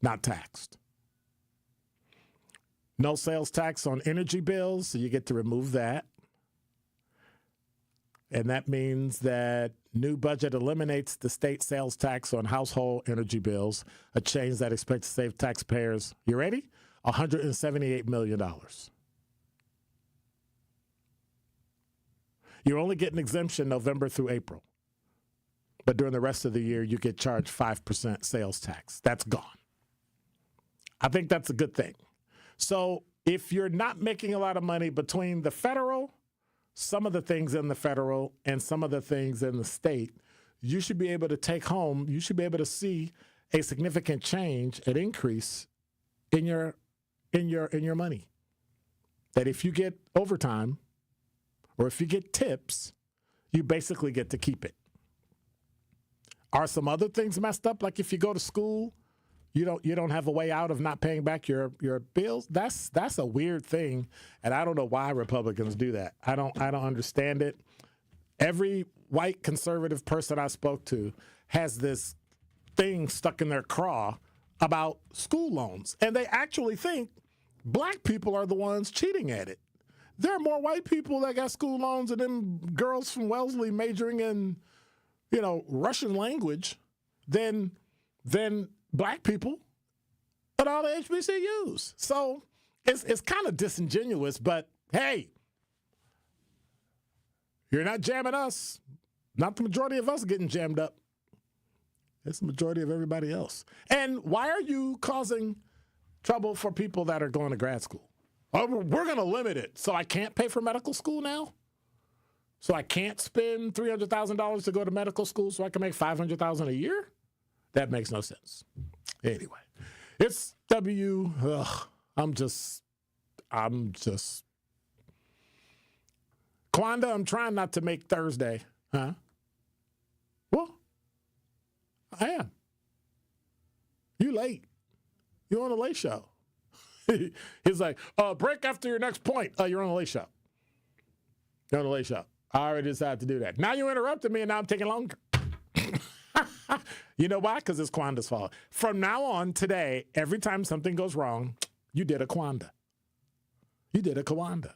[SPEAKER 2] not taxed. No sales tax on energy bills, so you get to remove that. And that means that new budget eliminates the state sales tax on household energy bills, a change that expects to save taxpayers, you ready? $178 million. You only get an exemption November through April. But during the rest of the year, you get charged 5% sales tax. That's gone. I think that's a good thing. So if you're not making a lot of money between the federal, some of the things in the federal, and some of the things in the state, you should be able to take home, you should be able to see a significant change, an increase in your money. That if you get overtime or if you get tips, you basically get to keep it. Are some other things messed up? Like if you go to school, you don't have a way out of not paying back your bills. That's a weird thing, and I don't know why Republicans do that. I don't understand it. Every white conservative person I spoke to has this thing stuck in their craw about school loans, and they actually think black people are the ones cheating at it. There are more white people that got school loans than them girls from Wellesley majoring in, Russian language than black people at all the HBCUs. So it's kind of disingenuous, but hey, you're not jamming us. Not the majority of us getting jammed up. It's the majority of everybody else. And why are you causing trouble for people that are going to grad school? Oh, we're going to limit it. So I can't pay for medical school now? So I can't spend $300,000 to go to medical school so I can make $500,000 a year? That makes no sense. Anyway, it's I'm just Quanda, I'm trying not to make Thursday. Huh? Well, I am. You late. You're on a late show. He's like, break after your next point. You're on a late show. You're on a late show. I already decided to do that. Now you interrupted me and now I'm taking longer. You know why? Because it's Quanda's fault. From now on, today, every time something goes wrong, you did a Quanda. You did a Kawanda.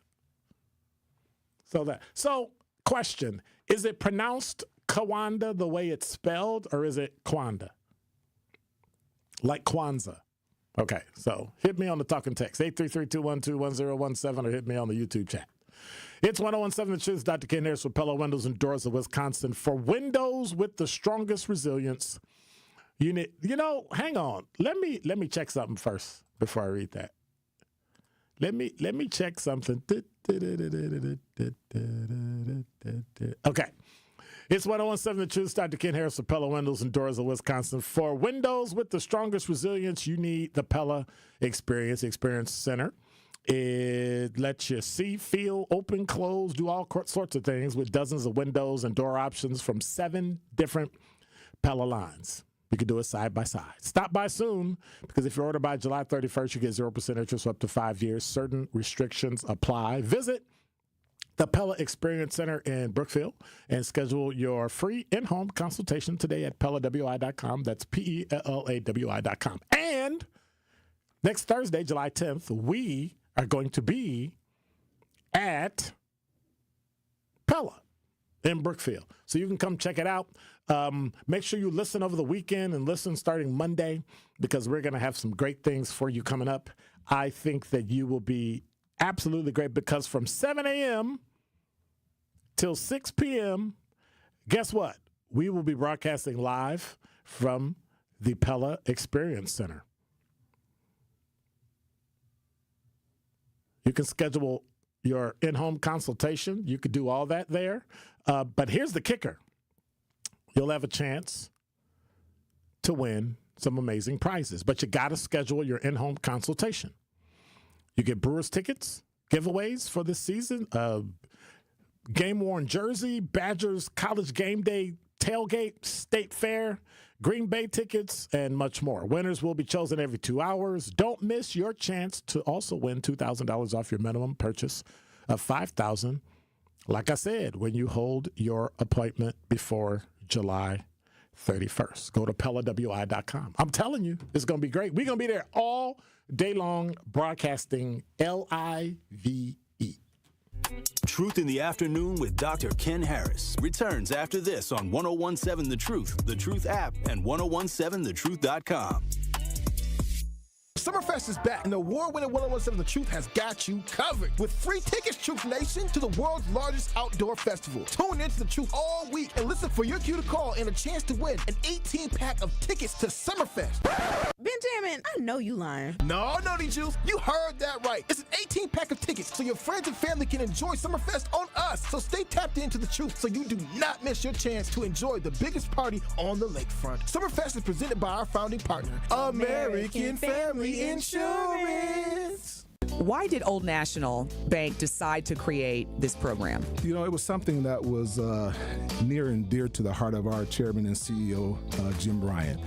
[SPEAKER 2] So, question, is it pronounced Kawanda the way it's spelled, or is it Kwanda? Like Kwanzaa. Okay, so hit me on the talking text, 833-212-1017, or hit me on the YouTube chat. It's 1017 The Truth. Dr. Ken Harris with Pella Windows and Doors of Wisconsin. For windows with the strongest resilience, you need, hang on. Let me check something first before I read that. Let me check something. Okay. It's 1017 The Truth. Dr. Ken Harris with Pella Windows and Doors of Wisconsin. For windows with the strongest resilience, you need the Pella Experience Center. It lets you see, feel, open, close, do all sorts of things with dozens of windows and door options from 7 different Pella lines. You can do it side by side. Stop by soon, because if you order by July 31st, you get 0% interest for up to 5 years. Certain restrictions apply. Visit the Pella Experience Center in Brookfield and schedule your free in-home consultation today at PellaWI.com. That's PellaWI.com. And next Thursday, July 10th, we are going to be at Pella in Brookfield. So you can come check it out. Make sure you listen over the weekend and listen starting Monday, because we're going to have some great things for you coming up. I think that you will be absolutely great, because from 7 a.m. till 6 p.m., guess what? We will be broadcasting live from the Pella Experience Center. You can schedule your in-home consultation. You could do all that there. But here's the kicker. You'll have a chance to win some amazing prizes, but you got to schedule your in-home consultation. You get Brewers tickets, giveaways for this season, game-worn jersey, Badgers college game day tailgate, state fair, Green Bay tickets, and much more. Winners will be chosen every 2 hours. Don't miss your chance to also win $2,000 off your minimum purchase of $5,000. Like I said, when you hold your appointment before July 31st. Go to PellaWI.com. I'm telling you, it's going to be great. We're going to be there all day long broadcasting LIVE.
[SPEAKER 5] Truth in the Afternoon with Dr. Ken Harris returns after this on 1017 The Truth app, and 1017thetruth.com.
[SPEAKER 3] Summerfest is back, and the award-winning 1017 The Truth has got you covered. With free tickets, Truth Nation, to the world's largest outdoor festival. Tune into The Truth all week and listen for your cue to call and a chance to win an 18-pack of tickets to Summerfest.
[SPEAKER 12] Benjamin, I know you lying.
[SPEAKER 3] No, Juice, you heard that right. It's an 18-pack of tickets so your friends and family can enjoy Summerfest on us. So stay tapped into The Truth so you do not miss your chance to enjoy the biggest party on the lakefront. Summerfest is presented by our founding partner, American Family Insurance.
[SPEAKER 22] Why did Old National Bank decide to create this program?
[SPEAKER 23] You know, it was something that was near and dear to the heart of our chairman and CEO, Jim Bryant.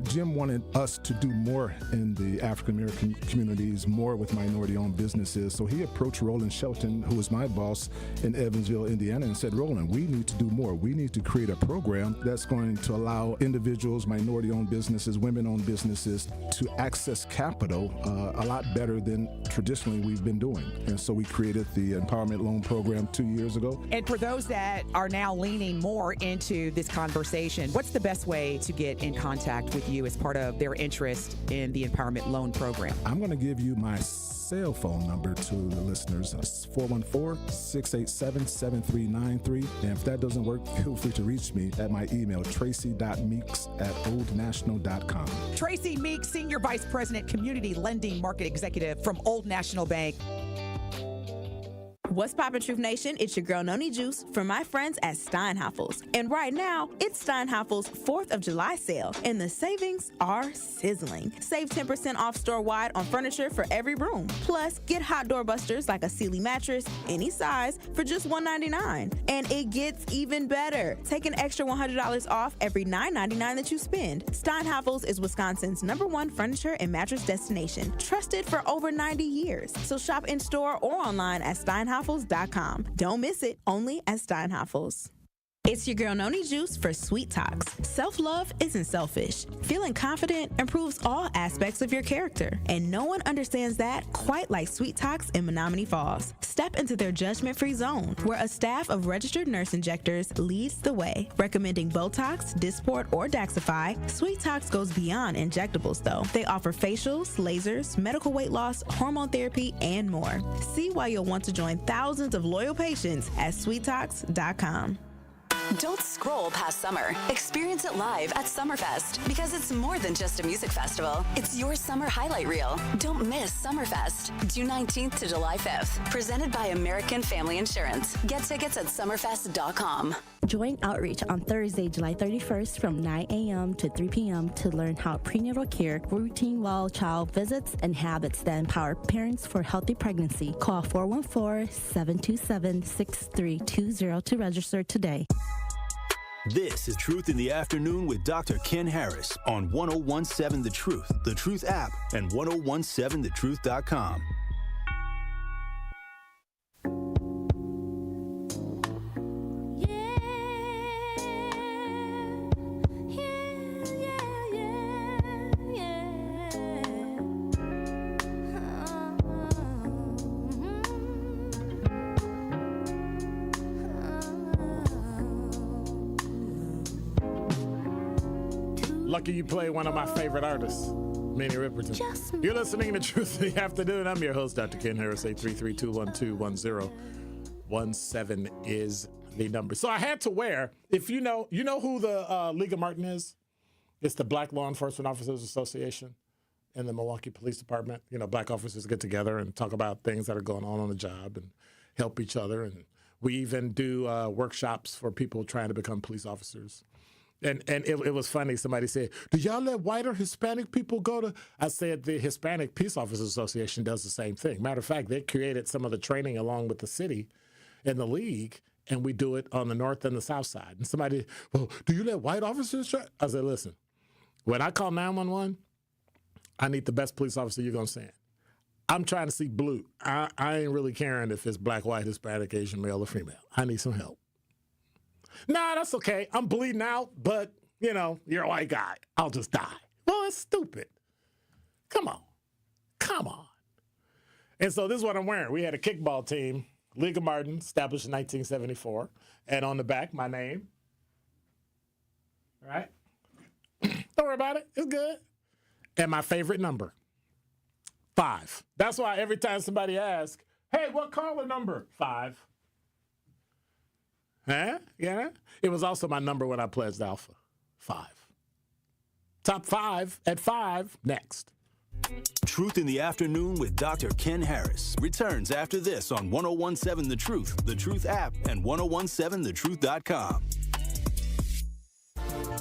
[SPEAKER 23] Jim wanted us to do more in the African-American communities, more with minority-owned businesses. So he approached Roland Shelton, who was my boss in Evansville, Indiana, and said, Roland, we need to do more. We need to create a program that's going to allow individuals, minority-owned businesses, women-owned businesses to access capital a lot better than traditionally we've been doing. And so we created the Empowerment Loan Program 2 years ago.
[SPEAKER 22] And for those that are now leaning more into this conversation, what's the best way to get in contact with you as part of their interest in the Empowerment Loan Program?
[SPEAKER 23] I'm going to give you my cell phone number to the listeners. It's 414-687-7393. And if that doesn't work, feel free to reach me at my email, tracy.meeks@oldnational.com.
[SPEAKER 22] Tracy Meeks, Senior Vice President, Community Lending Market Executive from Old National Bank.
[SPEAKER 12] What's poppin', Truth Nation? It's your girl, Noni Juice, from my friends at Steinhafels. And right now, it's Steinhafels' 4th of July sale, and the savings are sizzling. Save 10% off store-wide on furniture for every room. Plus, get hot door busters like a Sealy mattress, any size, for just $199. And it gets even better. Take an extra $100 off every $9.99 that you spend. Steinhafels is Wisconsin's #1 furniture and mattress destination, trusted for over 90 years. So shop in-store or online at Steinhafels.com. Don't miss it, only at Steinhafels. It's your girl Noni Juice for Sweet Talks. Self-love isn't selfish. Feeling confident improves all aspects of your character, and no one understands that quite like Sweet Talks in Menominee Falls. Step into their judgment-free zone, where a staff of registered nurse injectors leads the way, recommending Botox, Dysport, or Daxify. Sweet Talks goes beyond injectables, though. They offer facials, lasers, medical weight loss, hormone therapy, and more. See why you'll want to join thousands of loyal patients at sweettalks.com.
[SPEAKER 4] Don't scroll past summer. Experience it live at Summerfest, because it's more than just a music festival. It's your summer highlight reel. Don't miss Summerfest, June 19th to July 5th. Presented by American Family Insurance. Get tickets at summerfest.com.
[SPEAKER 7] Join Outreach on Thursday, July 31st from 9 a.m. to 3 p.m. to learn how prenatal care, routine well child visits, and habits that empower parents for healthy pregnancy. Call 414-727-6320 to register today.
[SPEAKER 5] This is Truth in the Afternoon with Dr. Ken Harris on 1017 The Truth app, and 1017thetruth.com.
[SPEAKER 2] Lucky you play one of my favorite artists, Minnie Riperton. You're listening to Truth in the Afternoon. I'm your host, Dr. Ken Harris. 833-212-1017 is the number. So I had to wear, if you know who the Liga Martin is? It's the Black Law Enforcement Officers Association in the Milwaukee Police Department. You know, black officers get together and talk about things that are going on the job and help each other. And we even do workshops for people trying to become police officers. And it was funny. Somebody said, do y'all let white or Hispanic people go to? I said the Hispanic Peace Officers Association does the same thing. Matter of fact, they created some of the training along with the city and the league, and we do it on the north and the south side. And somebody, well, do you let white officers try? I said, listen, when I call 911, I need the best police officer you're going to send. I'm trying to see blue. I ain't really caring if it's black, white, Hispanic, Asian, male, or female. I need some help. Nah, that's okay. I'm bleeding out, but, you're a white guy. I'll just die. Well, it's stupid. Come on. And so this is what I'm wearing. We had a kickball team, Liga Martin, established in 1974. And on the back, my name. All right? Don't worry about it. It's good. And my favorite number, 5. That's why every time somebody asks, hey, what caller number? 5. Huh? Yeah. It was also my number when I pledged Alpha. 5. Top 5 at 5 next.
[SPEAKER 5] Truth in the Afternoon with Dr. Ken Harris returns after this on 1017 The Truth app, and 1017thetruth.com.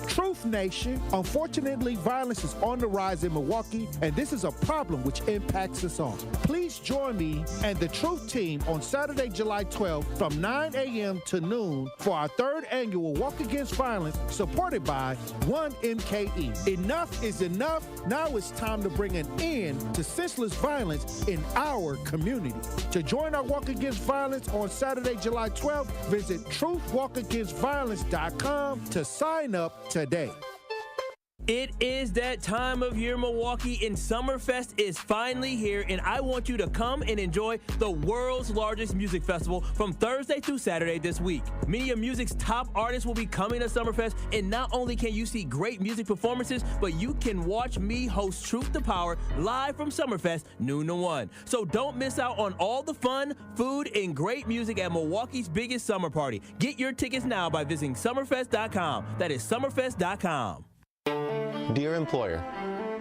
[SPEAKER 8] Truth Nation, unfortunately, violence is on the rise in Milwaukee, and this is a problem which impacts us all. Please join me and the Truth team on Saturday, July 12th from 9 a.m. to noon for our 3rd annual Walk Against Violence, supported by 1MKE. Enough is enough. Now it's time to bring an end to senseless violence in our community. To join our Walk Against Violence on Saturday, July 12th, visit truthwalkagainstviolence.com to sign up today.
[SPEAKER 17] It is that time of year, Milwaukee, and Summerfest is finally here, and I want you to come and enjoy the world's largest music festival from Thursday through Saturday this week. Many of music's top artists will be coming to Summerfest, and not only can you see great music performances, but you can watch me host Truth to Power live from Summerfest noon to 1. So don't miss out on all the fun, food, and great music at Milwaukee's biggest summer party. Get your tickets now by visiting summerfest.com. That is summerfest.com.
[SPEAKER 24] Dear employer,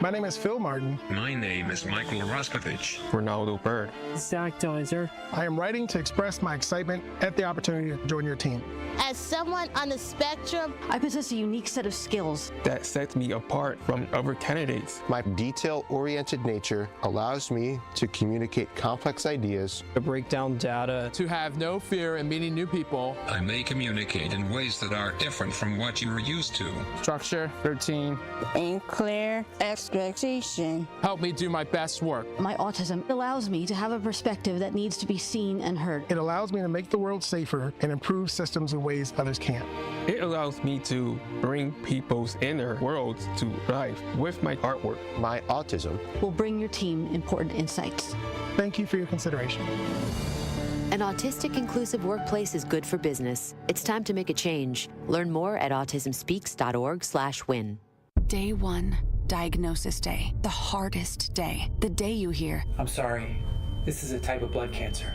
[SPEAKER 25] my name is Phil Martin.
[SPEAKER 26] My name is Michael Raskovich.
[SPEAKER 24] Ronaldo Bird.
[SPEAKER 25] Zach Deiser. I am writing to express my excitement at the opportunity to join your team.
[SPEAKER 27] As someone on the spectrum, I possess a unique set of skills
[SPEAKER 24] that sets me apart from other candidates.
[SPEAKER 25] My detail-oriented nature allows me to communicate complex ideas,
[SPEAKER 24] to break down data,
[SPEAKER 28] to have no fear in meeting new people.
[SPEAKER 26] I may communicate in ways that are different from what you are used to.
[SPEAKER 25] Structure, routine,
[SPEAKER 27] and clear explanation.
[SPEAKER 6] expectation.
[SPEAKER 24] Help me do my best work.
[SPEAKER 9] My autism allows me to have a perspective that needs to be seen and heard.
[SPEAKER 11] It allows me to make the world safer and improve systems in ways others can't.
[SPEAKER 24] It allows me to bring people's inner worlds to life with my artwork.
[SPEAKER 25] My autism
[SPEAKER 9] will bring your team important insights.
[SPEAKER 11] Thank you for your consideration.
[SPEAKER 13] An autistic inclusive workplace is good for business. It's time to make a change. Learn more at autismspeaks.org/win.
[SPEAKER 14] Day 1, diagnosis day. The hardest day. The day you hear,
[SPEAKER 15] I'm sorry, this is a type of blood cancer.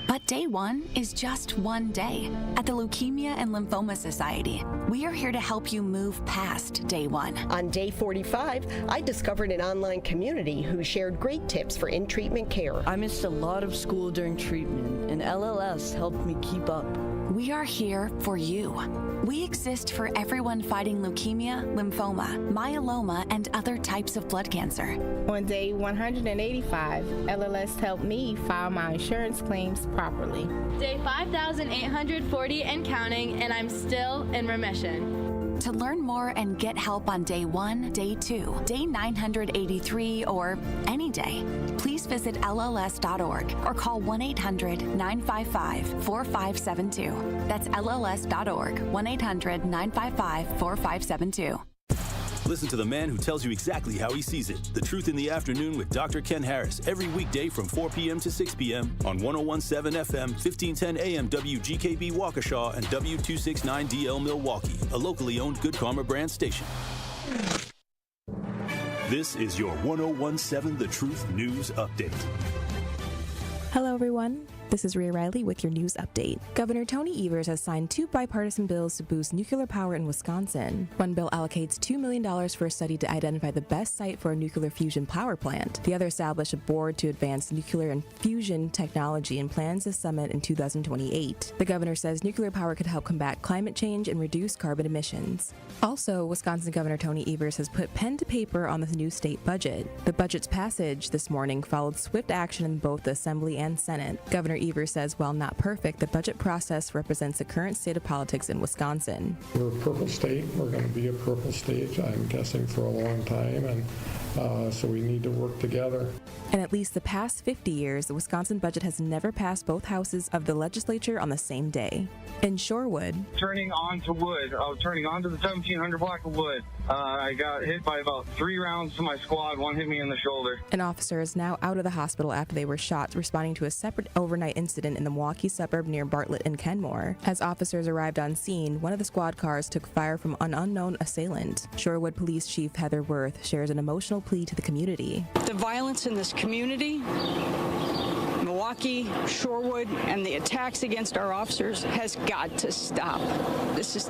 [SPEAKER 14] But day 1 is just one day. At the Leukemia and Lymphoma Society, we are here to help you move past day 1.
[SPEAKER 16] On day 45, I discovered an online community who shared great tips for in-treatment care.
[SPEAKER 18] I missed a lot of school during treatment, and LLS helped me keep up.
[SPEAKER 14] We are here for you. We exist for everyone fighting leukemia, lymphoma, myeloma, and other types of blood cancer.
[SPEAKER 29] On day 185, LLS helped me file my insurance claims properly.
[SPEAKER 30] Day 5,840 and counting, and I'm still in remission.
[SPEAKER 14] To learn more and get help on day 1, day 2, day 983, or any day, please visit LLS.org or call 1-800-955-4572. That's LLS.org, 1-800-955-4572.
[SPEAKER 5] Listen to the man who tells you exactly how he sees it. The Truth in the Afternoon with Dr. Ken Harris every weekday from 4 p.m. to 6 p.m. on 101.7 FM, 1510 AM WGKB Waukesha and W269DL Milwaukee, a locally owned Good Karma brand station. This is your 101.7 The Truth News Update.
[SPEAKER 31] Hello, everyone. This is Rhea Riley with your news update. Governor Tony Evers has signed 2 bipartisan bills to boost nuclear power in Wisconsin. One bill allocates $2 million for a study to identify the best site for a nuclear fusion power plant. The other established a board to advance nuclear and fusion technology and plans a summit in 2028. The governor says nuclear power could help combat climate change and reduce carbon emissions. Also, Wisconsin Governor Tony Evers has put pen to paper on the new state budget. The budget's passage this morning followed swift action in both the Assembly and Senate. Governor Evers says while not perfect, the budget process represents the current state of politics in Wisconsin.
[SPEAKER 32] We're a purple state. We're going to be a purple state, I'm guessing, for a long time, and so we need to work together.
[SPEAKER 31] In at least the past 50 years, the Wisconsin budget has never passed both houses of the legislature on the same day. In Shorewood,
[SPEAKER 33] turning onto wood, I was turning onto the 1700 block of wood. I got hit by about 3 rounds to my squad. One hit me in the shoulder.
[SPEAKER 31] An officer is now out of the hospital after they were shot, responding to a separate overnight incident in the Milwaukee suburb near Bartlett and Kenmore. As officers arrived on scene, one of the squad cars took fire from an unknown assailant. Shorewood Police Chief Heather Worth shares an emotional plea to the community.
[SPEAKER 34] The violence in this community, Milwaukee, Shorewood, and the attacks against our officers has got to stop. It's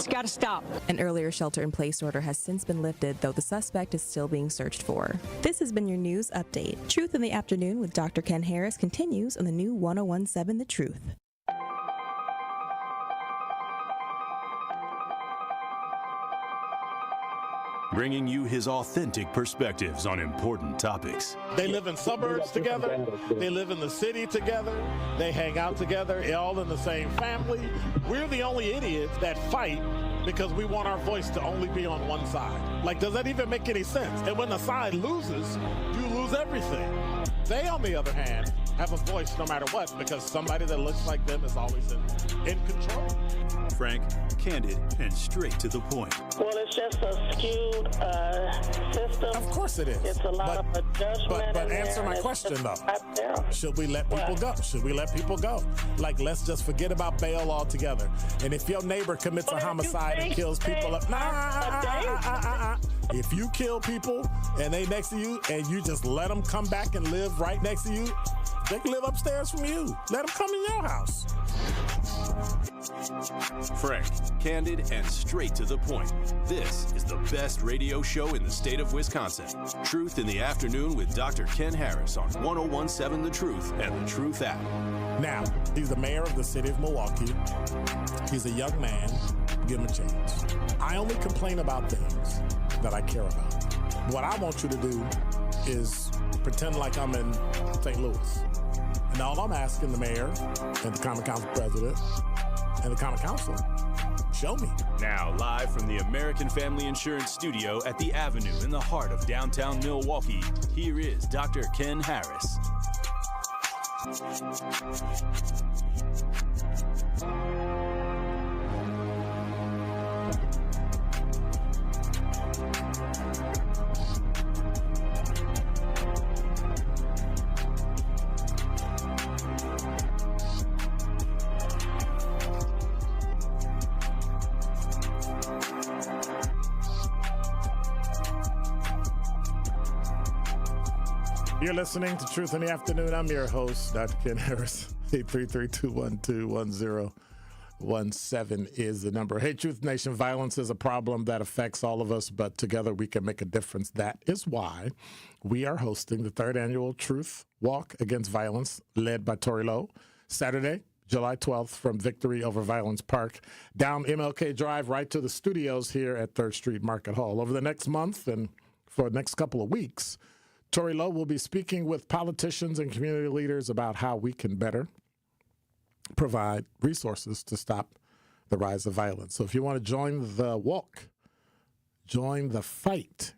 [SPEAKER 34] got to stop.
[SPEAKER 31] An earlier shelter-in-place order has since been lifted, though the suspect is still being searched for. This has been your news update. Truth in the Afternoon with Dr. Ken Harris continues on the new 101.7 The Truth.
[SPEAKER 5] Bringing you his authentic perspectives on important topics.
[SPEAKER 10] They live in suburbs together. They live in the city together. They hang out together, all in the same family. We're the only idiots that fight because we want our voice to only be on one side. Like, does that even make any sense? And when the side loses, you lose everything. They, on the other hand, have a voice no matter what because somebody that looks like them is always in control.
[SPEAKER 5] Frank, candid, and straight to the point.
[SPEAKER 35] Well, it's just a skewed system.
[SPEAKER 2] Of course it is.
[SPEAKER 35] It's a lot of judgment.
[SPEAKER 2] But answer my question, though. Should we let people go? Should we let people go? Like, let's just forget about bail altogether. And if your neighbor commits a homicide and kills people up, if you kill people and they next to you and you just let them come back and live right next to you, they can live upstairs from you. Let them come in your house.
[SPEAKER 5] Frank, candid, and straight to the point. This is the best radio show in the state of Wisconsin. Truth in the Afternoon with Dr. Ken Harris on 101.7 The Truth and The Truth app.
[SPEAKER 2] Now, he's the mayor of the city of Milwaukee. He's a young man. Give him a chance. I only complain about things that I care about. What I want you to do is pretend like I'm in St. Louis. And all I'm asking the mayor and the Common Council president and the common council. Show me.
[SPEAKER 5] Now, live from the American Family Insurance Studio at the Avenue in the heart of downtown Milwaukee, here is Dr. Ken Harris.
[SPEAKER 2] You're listening to Truth in the Afternoon. I'm your host, Dr. Ken Harris. 833-212-1017 is the number. Hey, Truth Nation, violence is a problem that affects all of us, but together we can make a difference. That is why we are hosting the third annual Truth Walk Against Violence, led by Tori Lowe, Saturday, July 12th, from Victory Over Violence Park, down MLK Drive, right to the studios here at 3rd Street Market Hall. Over the next month and for the next couple of weeks, Tori Lowe will be speaking with politicians and community leaders about how we can better provide resources to stop the rise of violence. So if you want to join the walk, join the fight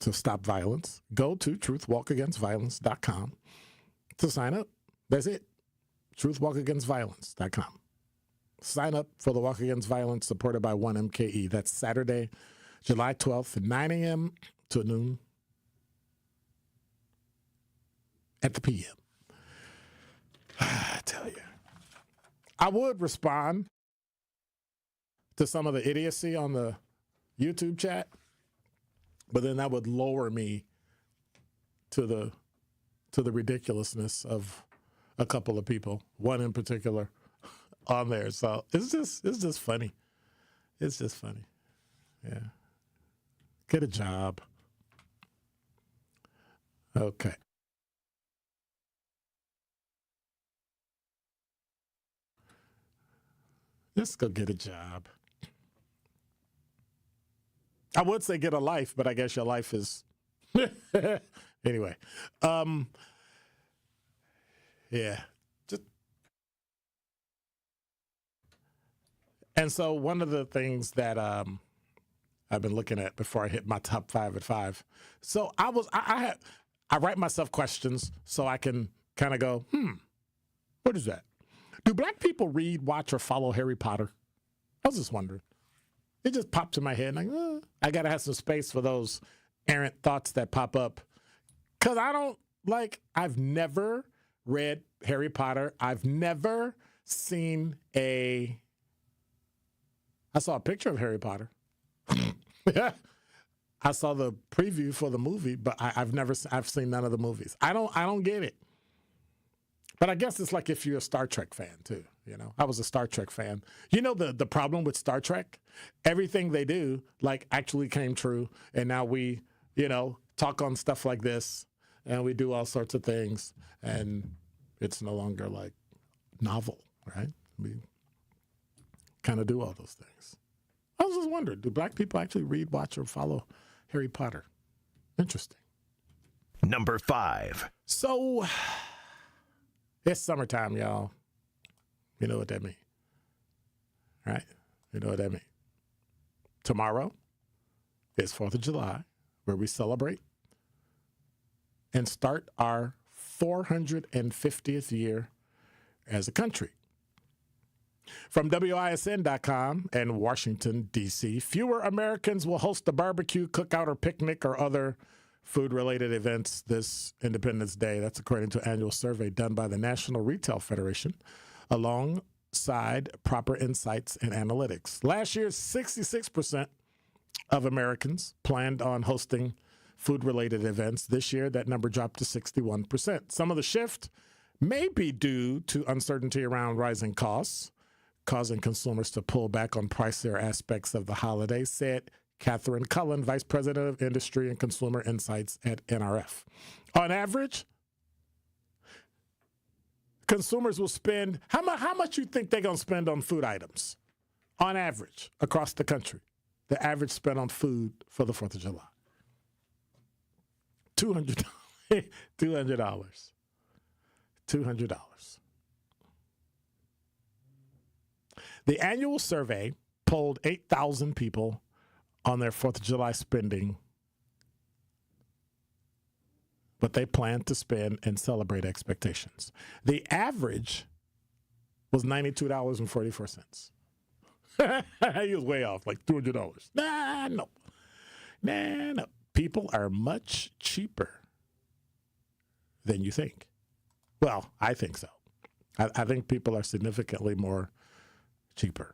[SPEAKER 2] to stop violence, go to truthwalkagainstviolence.com to sign up. That's it. Truthwalkagainstviolence.com. Sign up for the Walk Against Violence supported by 1MKE. That's Saturday, July 12th, at 9 a.m. to noon. At the PM. I tell you. I would respond to some of the idiocy on the YouTube chat, but then that would lower me to the ridiculousness of a couple of people, one in particular on there. So it's just funny. It's just funny. Yeah. Get a job. Okay. Just go get a job. I would say get a life, but I guess your life is anyway. Yeah. And so one of the things that I've been looking at before I hit my top 5 at 5. So I write myself questions so I can kind of go, what is that? Do black people read, watch, or follow Harry Potter? I was just wondering. It just popped in my head. Like, I got to have some space for those errant thoughts that pop up. Because I've never read Harry Potter. I've never seen I saw a picture of Harry Potter. I saw the preview for the movie, but I've seen none of the movies. I don't get it. But I guess it's like if you're a Star Trek fan, too. You know, I was a Star Trek fan. You know, the problem with Star Trek, everything they do, actually came true. And now we, talk on stuff like this, and we do all sorts of things. And it's no longer, novel, right? We kind of do all those things. I was just wondering, do black people actually read, watch, or follow Harry Potter? Interesting.
[SPEAKER 1] Number 5.
[SPEAKER 2] So... it's summertime, y'all. You know what that means, right? You know what that means. Tomorrow is 4th of July, where we celebrate and start our 450th year as a country. From WISN.com and Washington, D.C., fewer Americans will host a barbecue, cookout, or picnic or other food-related events this Independence Day. That's according to an annual survey done by the National Retail Federation alongside Proper Insights and Analytics. Last year, 66% of Americans planned on hosting food-related events. This year, that number dropped to 61%. Some of the shift may be due to uncertainty around rising costs, causing consumers to pull back on pricier aspects of the holiday, said Catherine Cullen, Vice President of Industry and Consumer Insights at NRF. On average, consumers will spend, how much you think they're going to spend on food items? On average, across the country, the average spend on food for the 4th of July. $200. $200. The annual survey polled 8,000 people on their 4th of July spending, what they plan to spend and celebrate expectations. The average was $92.44. He was way off, like $200. No. People are much cheaper than you think. Well, I think so. I think people are significantly more cheaper.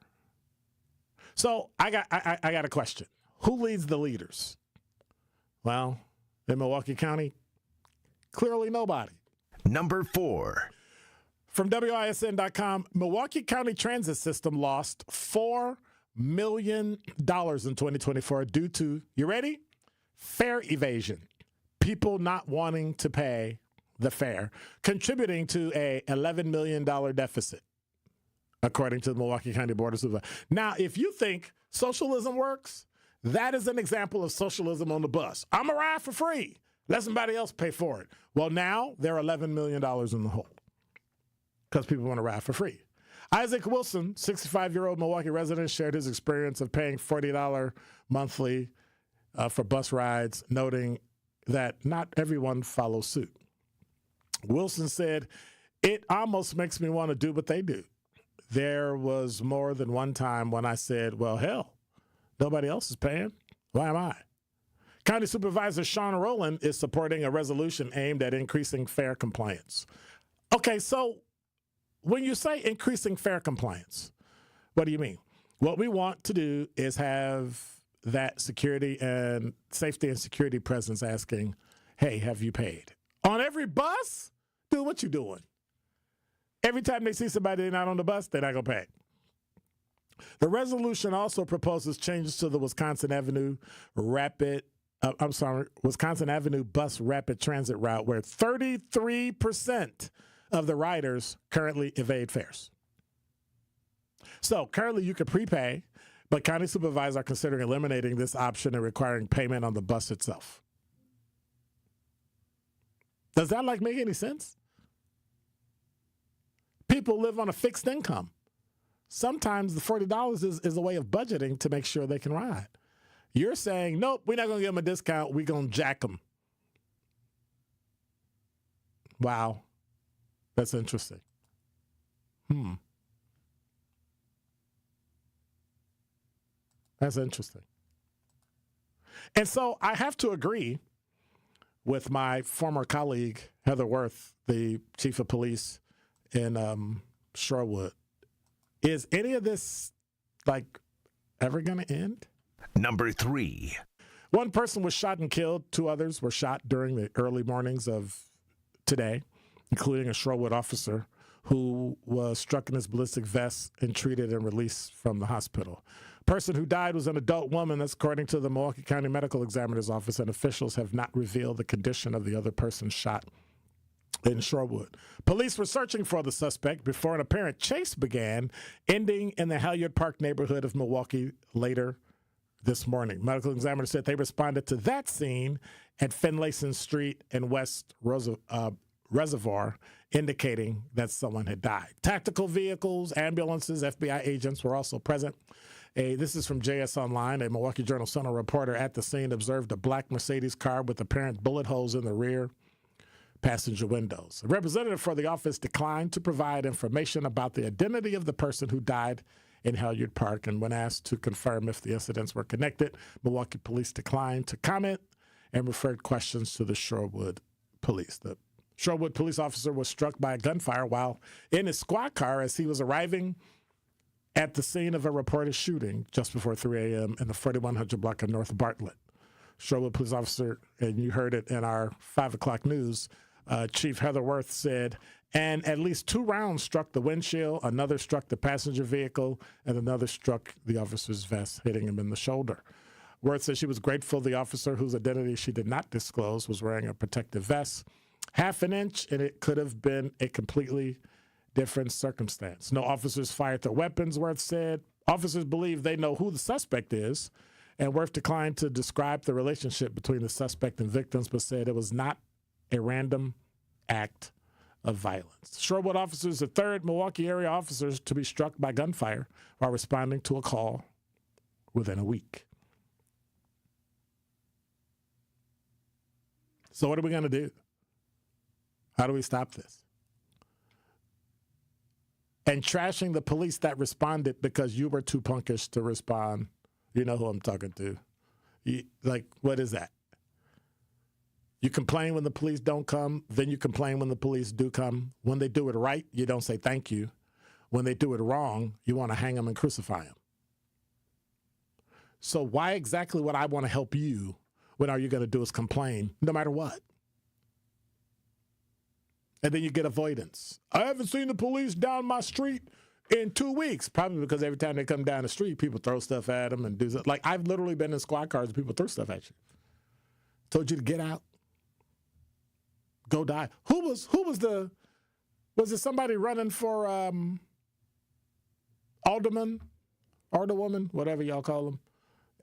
[SPEAKER 2] So I got a question. Who leads the leaders? Well, in Milwaukee County, clearly nobody.
[SPEAKER 1] Number 4.
[SPEAKER 2] From WISN.com, Milwaukee County Transit System lost $4 million in 2024 due to, you ready? Fare evasion. People not wanting to pay the fare, contributing to a $11 million deficit, according to the Milwaukee County Board of Supervisors. Now, if you think socialism works, that is an example of socialism on the bus. I'm going to ride for free. Let somebody else pay for it. Well, now they're $11 million in the hole because people want to ride for free. Isaac Wilson, 65-year-old Milwaukee resident, shared his experience of paying $40 monthly for bus rides, noting that not everyone follows suit. Wilson said, "It almost makes me want to do what they do. There was more than one time when I said, well, hell, nobody else is paying. Why am I?" County Supervisor Sean Rowland is supporting a resolution aimed at increasing fare compliance. Okay, so when you say increasing fare compliance, what do you mean? What we want to do is have that security and safety and security presence asking, hey, have you paid? On every bus? Dude, what you doing? Every time they see somebody not on the bus, they're not going to pay. The resolution also proposes changes to the Wisconsin Avenue bus rapid transit route, where 33% of the riders currently evade fares. So currently you can prepay, but county supervisors are considering eliminating this option and requiring payment on the bus itself. Does that make any sense? People live on a fixed income. Sometimes the $40 is a way of budgeting to make sure they can ride. You're saying, nope, we're not going to give them a discount. We're going to jack them. Wow. That's interesting. That's interesting. And so I have to agree with my former colleague, Heather Worth, the chief of police in Shorewood. Is any of this, ever going to end?
[SPEAKER 1] Number 3.
[SPEAKER 2] One person was shot and killed. 2 others were shot during the early mornings of today, including a Shorewood officer who was struck in his ballistic vest and treated and released from the hospital. The person who died was an adult woman, that's according to the Milwaukee County Medical Examiner's Office, and officials have not revealed the condition of the other person shot in Shorewood. Police were searching for the suspect before an apparent chase began, ending in the Halyard Park neighborhood of Milwaukee later this morning. Medical examiner said they responded to that scene at Finlayson Street and West Reservoir, indicating that someone had died. Tactical vehicles, ambulances, FBI agents were also present. This is from JS Online. A Milwaukee Journal-Sentinel reporter at the scene observed a black Mercedes car with apparent bullet holes in the rear passenger windows. A representative for the office declined to provide information about the identity of the person who died in Halyard Park, and when asked to confirm if the incidents were connected, Milwaukee police declined to comment and referred questions to the Shorewood police. The Shorewood police officer was struck by a gunfire while in his squad car as he was arriving at the scene of a reported shooting just before 3 a.m. in the 4100 block of North Bartlett. Shorewood police officer, and you heard it in our 5 o'clock news, Chief Heather Worth said, and at least 2 rounds struck the windshield, another struck the passenger vehicle, and another struck the officer's vest, hitting him in the shoulder. Worth said she was grateful the officer, whose identity she did not disclose, was wearing a protective vest. Half an inch, and it could have been a completely different circumstance. No officers fired their weapons, Worth said. Officers believe they know who the suspect is, and Worth declined to describe the relationship between the suspect and victims, but said it was not a random act of violence. Sherwood officers, the third Milwaukee area officers to be struck by gunfire while responding to a call within a week. So what are we going to do? How do we stop this? And trashing the police that responded because you were too punkish to respond. You know who I'm talking to. What is that? You complain when the police don't come, then you complain when the police do come. When they do it right, you don't say thank you. When they do it wrong, you want to hang them and crucify them. So why exactly would I want to help you when all you're going to do is complain, no matter what? And then you get avoidance. I haven't seen the police down my street in 2 weeks, probably because every time they come down the street, people throw stuff at them and do stuff. Like, I've literally been in squad cars and people throw stuff at you. Told you to get out. Go die. Was it somebody running for alderman, whatever y'all call them,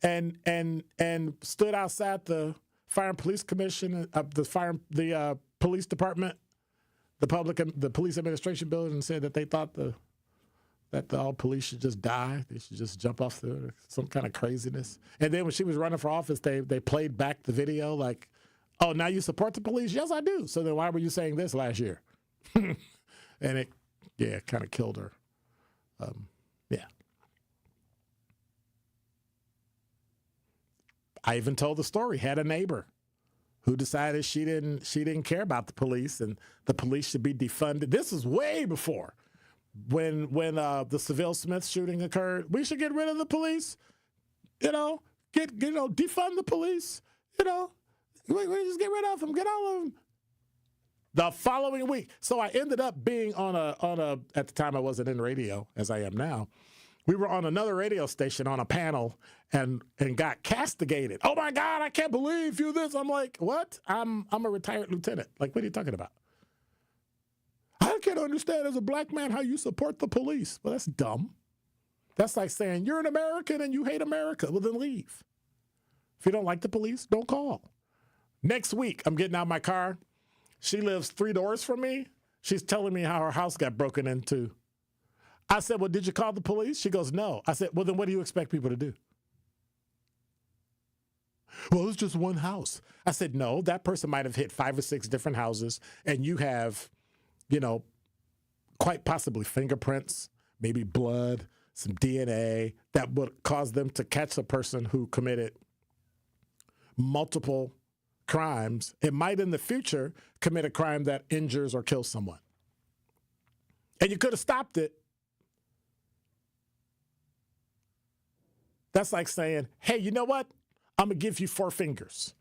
[SPEAKER 2] and stood outside the Fire and Police Commission, the police department, the police administration building, and said that they thought that all police should just die. They should just jump off some kind of craziness. And then when she was running for office, they played back the video like, oh, now you support the police? Yes, I do. So then why were you saying this last year? And it kind of killed her. I even told the story, had a neighbor who decided she didn't care about the police and the police should be defunded. This is way before when the Seville Smith shooting occurred. We should get rid of the police, defund the police, We just get rid of them, get all of them. The following week. So I ended up being on a at the time I wasn't in radio as I am now. We were on another radio station on a panel and got castigated. Oh my God, I can't believe you this. I'm like, what? I'm a retired lieutenant. Like, what are you talking about? I can't understand as a black man how you support the police. Well, that's dumb. That's like saying you're an American and you hate America. Well, then leave. If you don't like the police, don't call. Next week, I'm getting out of my car. She lives 3 doors from me. She's telling me how her house got broken into. I said, well, did you call the police? She goes, no. I said, well, then what do you expect people to do? Well, it's just one house. I said, no, that person might have hit 5 or 6 different houses, and you have, quite possibly fingerprints, maybe blood, some DNA that would cause them to catch a person who committed multiple crimes. It might in the future commit a crime that injures or kills someone. And you could have stopped it. That's like saying, hey, you know what? I'm going to give you 4 fingers.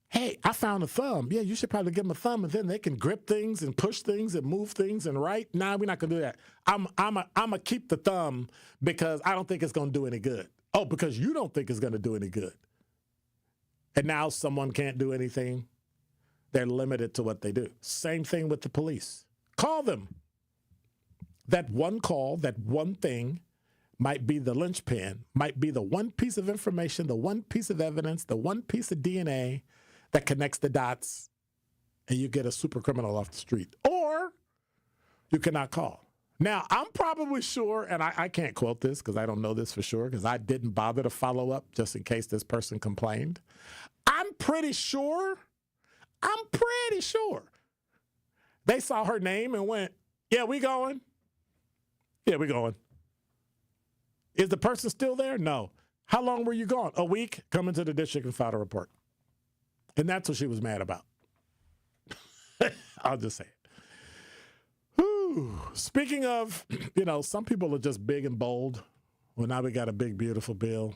[SPEAKER 2] Hey, I found a thumb. Yeah, you should probably give them a thumb, and then they can grip things and push things and move things and write. Nah, we're not going to do that. I'm going to keep the thumb because I don't think it's going to do any good. Oh, because you don't think it's going to do any good. And now someone can't do anything. They're limited to what they do. Same thing with the police. Call them. That one call, that one thing might be the linchpin, might be the one piece of information, the one piece of evidence, the one piece of DNA that connects the dots, and you get a super criminal off the street. Or you cannot call. Now, I'm probably sure, and I can't quote this because I don't know this for sure because I didn't bother to follow up just in case this person complained. I'm pretty sure they saw her name and went, yeah, we going. Yeah, we going. Is the person still there? No. How long were you gone? A week? Come into the district and file a report. And that's what she was mad about. I'll just say it. Whew. Speaking of, some people are just big and bold. Well, now we got a big, beautiful bill.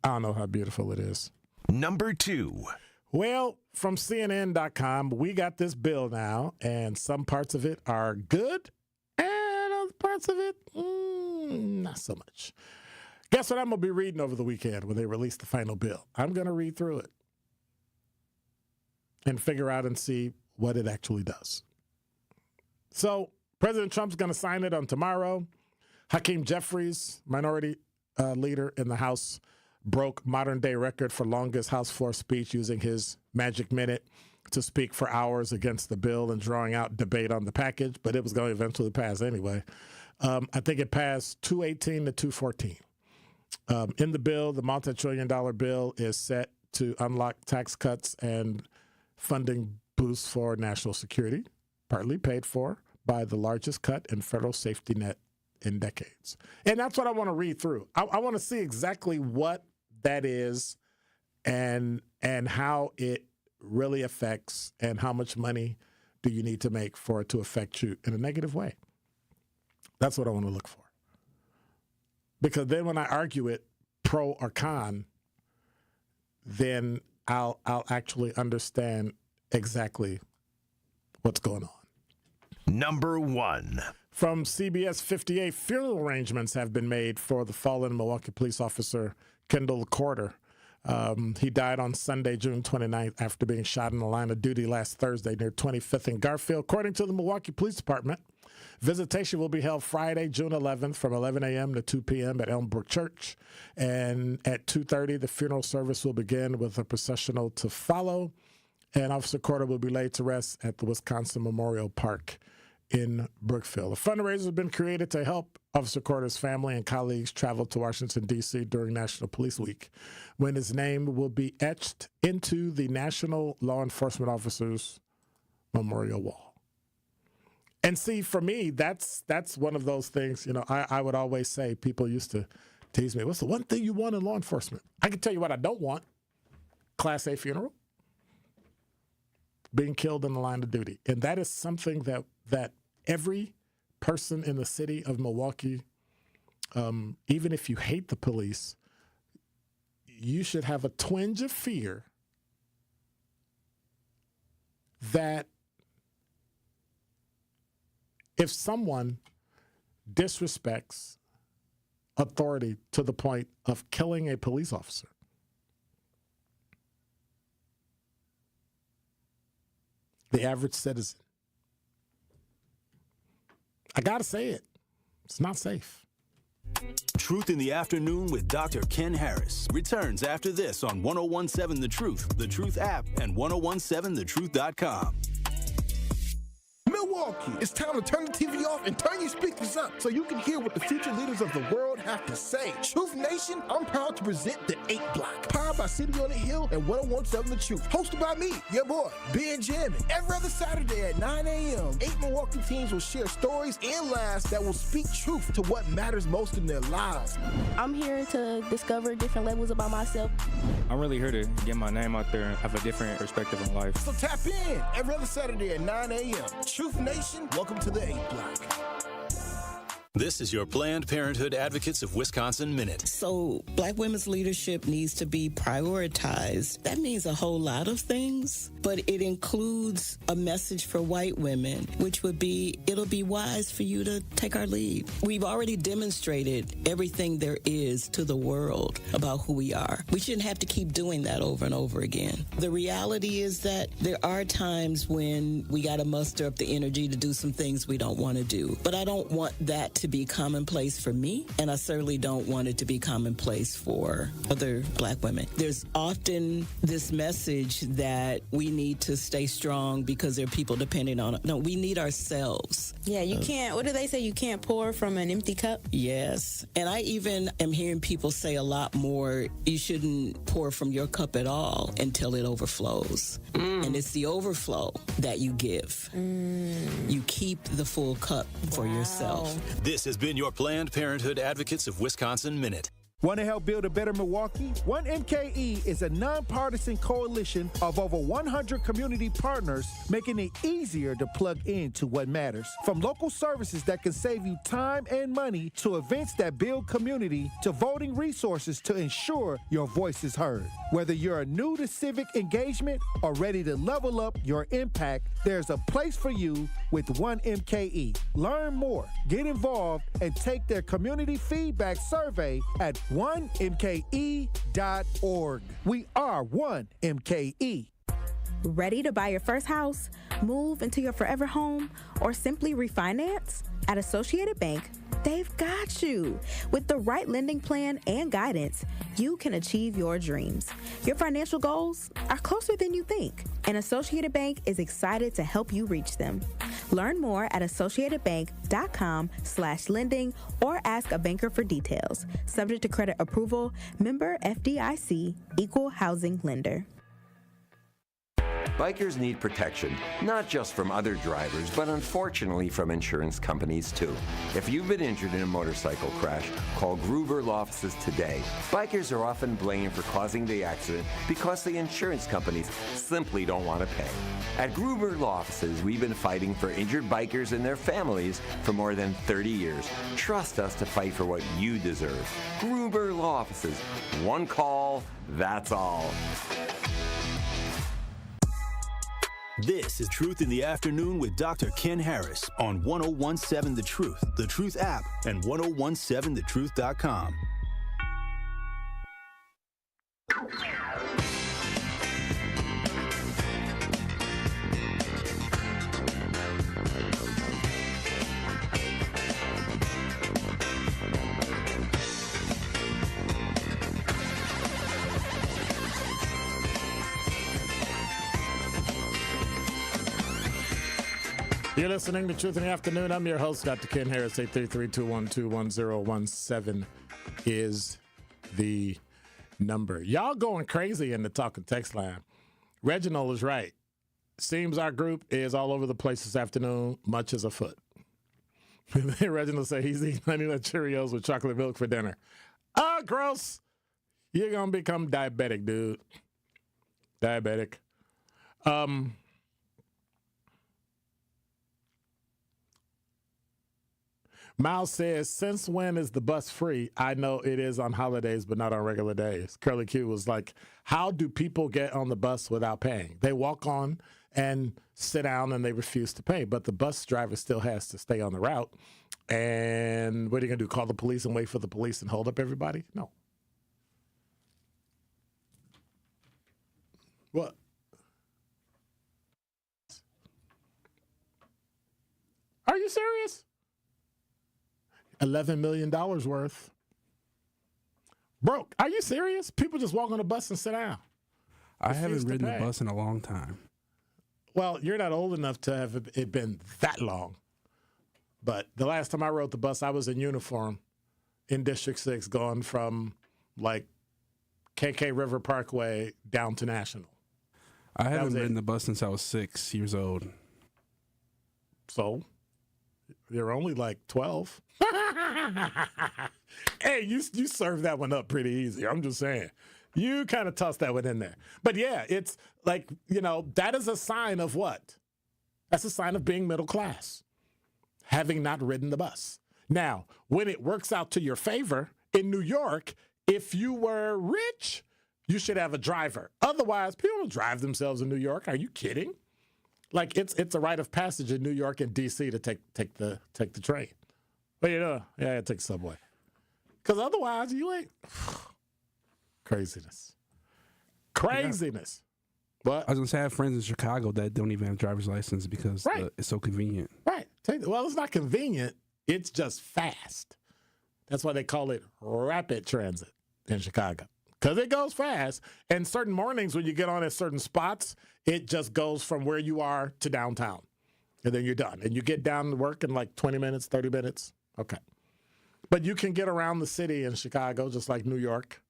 [SPEAKER 2] I don't know how beautiful it is.
[SPEAKER 1] Number 2.
[SPEAKER 2] Well, from CNN.com, we got this bill now, and some parts of it are good, and other parts of it, not so much. Guess what I'm going to be reading over the weekend when they release the final bill? I'm going to read through it and figure out and see what it actually does. So President Trump's going to sign it on tomorrow. Hakeem Jeffries, minority leader in the House, broke modern-day record for longest House floor speech using his magic minute. to speak for hours against the bill and drawing out debate on the package, but it was going to eventually pass anyway. I think it passed 218 to 214. In the bill, the multi-trillion-dollar bill is set to unlock tax cuts and funding boosts for national security, partly paid for by the largest cut in federal safety net in decades. And that's what I want to read through. I want to see exactly what that is and how it really affects and how much money do you need to make for it to affect you in a negative way. That's what I want to look for. Because then when I argue it pro or con, then I'll actually understand exactly what's going on.
[SPEAKER 1] Number 1.
[SPEAKER 2] From CBS 58, funeral arrangements have been made for the fallen Milwaukee police officer Kendall Corder. He died on Sunday, June 29th, after being shot in the line of duty last Thursday near 25th and Garfield. According to the Milwaukee Police Department, visitation will be held Friday, June 11th from 11 a.m. to 2 p.m. at Elmbrook Church. And at 2:30, the funeral service will begin with a processional to follow. And Officer Corder will be laid to rest at the Wisconsin Memorial Park in Brookfield. A fundraiser has been created to help Officer Corder's family and colleagues travel to Washington, D.C. during National Police Week, when his name will be etched into the National Law Enforcement Officers Memorial Wall. And see, for me, that's one of those things, you know, I would always say, people used to tease me, what's the one thing you want in law enforcement? I can tell you what I don't want. Class A funeral. Being killed in the line of duty. And that is something that every person in the city of Milwaukee, even if you hate the police, you should have a twinge of fear that if someone disrespects authority to the point of killing a police officer, the average citizen, I gotta say it, it's not safe.
[SPEAKER 5] Truth in the Afternoon with Dr. Ken Harris returns after this on 1017 The Truth, The Truth app, and 1017thetruth.com.
[SPEAKER 3] Milwaukee, it's time to turn the TV off and turn your speakers up so you can hear what the future leaders of the world have to say. Truth Nation, I'm proud to present the 8 Block, powered by City on the Hill and 1017 The Truth, hosted by me, your boy, Ben Jammin. Every other Saturday at 9 a.m., 8 Milwaukee teens will share stories and laughs that will speak truth to what matters most in their lives.
[SPEAKER 29] I'm here to discover different levels about myself.
[SPEAKER 24] I'm really here to get my name out there and have a different perspective on life.
[SPEAKER 3] So tap in every other Saturday at 9 a.m. Truth Nation, welcome to the 8 Block.
[SPEAKER 5] This is your Planned Parenthood Advocates of Wisconsin Minute.
[SPEAKER 18] So Black women's leadership needs to be prioritized. That means a whole lot of things, but it includes a message for white women, which would be, it'll be wise for you to take our lead. We've already demonstrated everything there is to the world about who we are. We shouldn't have to keep doing that over and over again. The reality is that there are times when we got to muster up the energy to do some things we don't want to do, but I don't want that to be commonplace for me, and I certainly don't want it to be commonplace for other Black women. There's often this message that we need to stay strong because there are people depending on it. No, we need ourselves.
[SPEAKER 29] Yeah, you can't, what do they say? You can't pour from an empty cup?
[SPEAKER 18] Yes. And I even am hearing people say a lot more, you shouldn't pour from your cup at all until it overflows. And it's the overflow that you give. You keep the full cup for yourself.
[SPEAKER 5] This has been your Planned Parenthood Advocates of Wisconsin Minute.
[SPEAKER 4] Want to help build a better Milwaukee? 1MKE is a nonpartisan coalition of over 100 community partners, making it easier to plug into what matters. From local services that can save you time and money, to events that build community, to voting resources to ensure your voice is heard. Whether you're new to civic engagement or ready to level up your impact, there's a place for you with 1MKE. Learn more, get involved, and take their community feedback survey at 1MKE.org. We are 1MKE.
[SPEAKER 29] Ready to buy your first house, move into your forever home, or simply refinance? At Associated Bank,
[SPEAKER 6] they've got you. With the right lending plan and guidance, you can achieve your dreams. Your financial goals are closer than you think, and Associated Bank is excited to help you reach them. Learn more at associatedbank.com/lending or ask a banker for details. Subject to credit approval, member FDIC, equal housing lender.
[SPEAKER 7] Bikers need protection, not just from other drivers, but unfortunately from insurance companies too. If you've been injured in a motorcycle crash, call Gruber Law Offices today. Bikers are often blamed for causing the accident because the insurance companies simply don't want to pay. At Gruber Law Offices, we've been fighting for injured bikers and their families for more than 30 years. Trust us to fight for what you deserve. Gruber Law Offices. One call, that's all.
[SPEAKER 5] This is Truth in the Afternoon with Dr. Ken Harris on 1017 The Truth app, and 1017thetruth.com.
[SPEAKER 2] You're listening to Truth in the Afternoon. I'm your host, Dr. Ken Harris. 833-212-1017 is the number. Y'all going crazy in the talking text line. Reginald is right. Seems our group is all over the place this afternoon, much as afoot. Reginald said he's eating Honey Nut Cheerios with chocolate milk for dinner. Oh, gross. You're going to become diabetic, dude. Diabetic. Miles says, since when is the bus free? I know it is on holidays, but not on regular days. Curly Q was like, how do people get on the bus without paying? They walk on and sit down and they refuse to pay, but the bus driver still has to stay on the route. And what are you going to do, call the police and wait for the police and hold up everybody? No. What? Are you serious? $11 million worth. Broke. Are you serious? People just walk on the bus and sit down.
[SPEAKER 8] I haven't ridden the bus in a long time.
[SPEAKER 2] Well, you're not old enough to have it been that long. But the last time I rode the bus, I was in uniform in District 6 going from like KK River Parkway down to National.
[SPEAKER 8] I haven't ridden the bus since I was 6 years old.
[SPEAKER 2] So? You're only like 12. Hey, you served that one up pretty easy. I'm just saying. You kind of tossed that one in there. But yeah, it's like, that is a sign of what? That's a sign of being middle class, having not ridden the bus. Now, when it works out to your favor, in New York, if you were rich, you should have a driver. Otherwise, people don't drive themselves in New York. Are you kidding? Like it's a rite of passage in New York and D.C. to take the train. But take the subway. Because otherwise you ain't craziness. Craziness. What?
[SPEAKER 8] I was gonna say I have friends in Chicago that don't even have a driver's license because it's so convenient.
[SPEAKER 2] Right. Well, it's not convenient. It's just fast. That's why they call it rapid transit in Chicago. Because it goes fast. And certain mornings when you get on at certain spots, it just goes from where you are to downtown. And then you're done. And you get down to work in like 20 minutes, 30 minutes. Okay. But you can get around the city in Chicago, just like New York.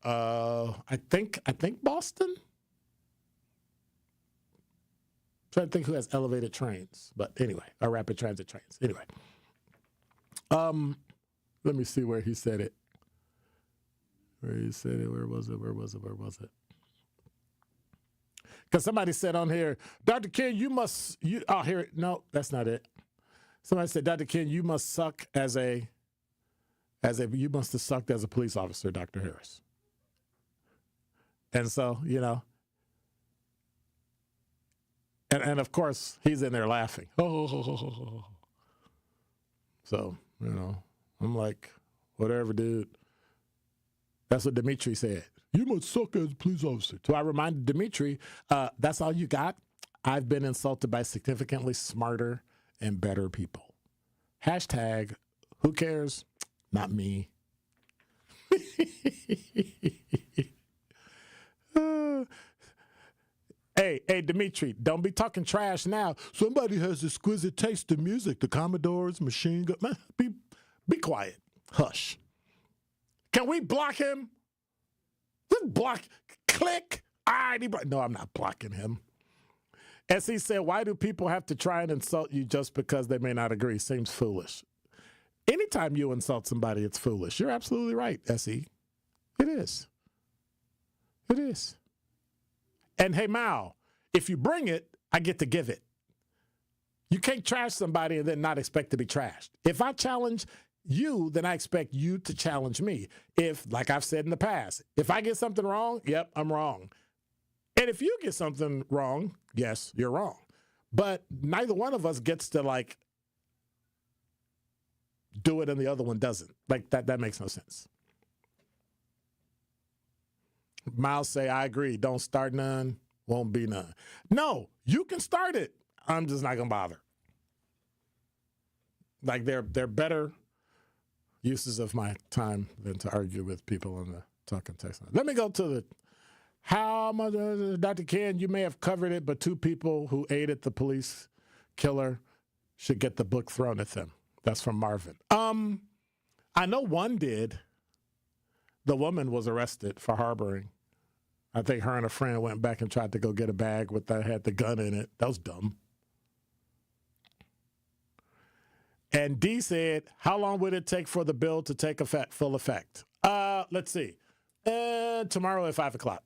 [SPEAKER 2] I think Boston. I'm trying to think who has elevated trains. But anyway, or rapid transit trains. Anyway. Let me see where he said it. Where was it? Because somebody said on here, Dr. Ken, no, that's not it. Somebody said, Dr. Ken, you must suck you must have sucked as a police officer, Dr. Harris. And so, and of course, he's in there laughing. Oh. So, I'm like, whatever, dude. That's what Dimitri said. You must suck as a police officer. So I reminded Dimitri, that's all you got? I've been insulted by significantly smarter and better people. Hashtag, Who cares? Not me. Hey, Dimitri, don't be talking trash now. Somebody has exquisite taste in music. The Commodores, Machine Gun. Man, be quiet. Hush. Can we block him? Just block. Click. All right. No, I'm not blocking him. As he said, why do people have to try and insult you just because they may not agree? Seems foolish. Anytime you insult somebody, it's foolish. You're absolutely right, S.E. It is. It is. And hey, Mao, if you bring it, I get to give it. You can't trash somebody and then not expect to be trashed. If I challenge you, then I expect you to challenge me. If, like I've said in the past, if I get something wrong, yep, I'm wrong. And if you get something wrong, yes, you're wrong. But neither one of us gets to, like, do it and the other one doesn't. Like, that makes no sense. Miles say, I agree. Don't start none, won't be none. No, you can start it. I'm just not going to bother. Like, they're better uses of my time than to argue with people on the talking text line. Let me go to the how much, Dr. Ken, you may have covered it, but 2 people who aided the police killer should get the book thrown at them. That's from Marvin. I know one did. The woman was arrested for harboring. I think her and a friend went back and tried to go get a bag that had the gun in it. That was dumb. And D said, how long would it take for the bill to take full effect? Let's see. Tomorrow at 5 o'clock.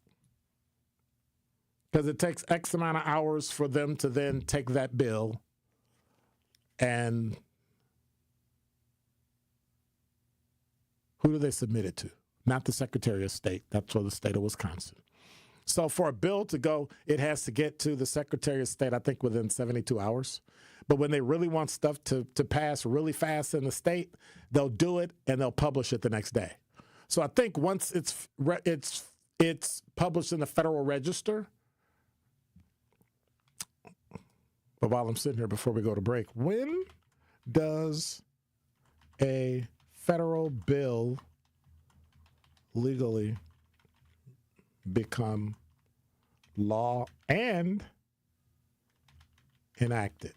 [SPEAKER 2] Because it takes X amount of hours for them to then take that bill and who do they submit it to? Not the Secretary of State. That's for the state of Wisconsin. So for a bill to go, it has to get to the Secretary of State, I think, within 72 hours. But when they really want stuff to pass really fast in the state, they'll do it and they'll publish it the next day. So I think once it's published in the Federal Register. But while I'm sitting here before we go to break, when does a federal bill legally become law and enacted?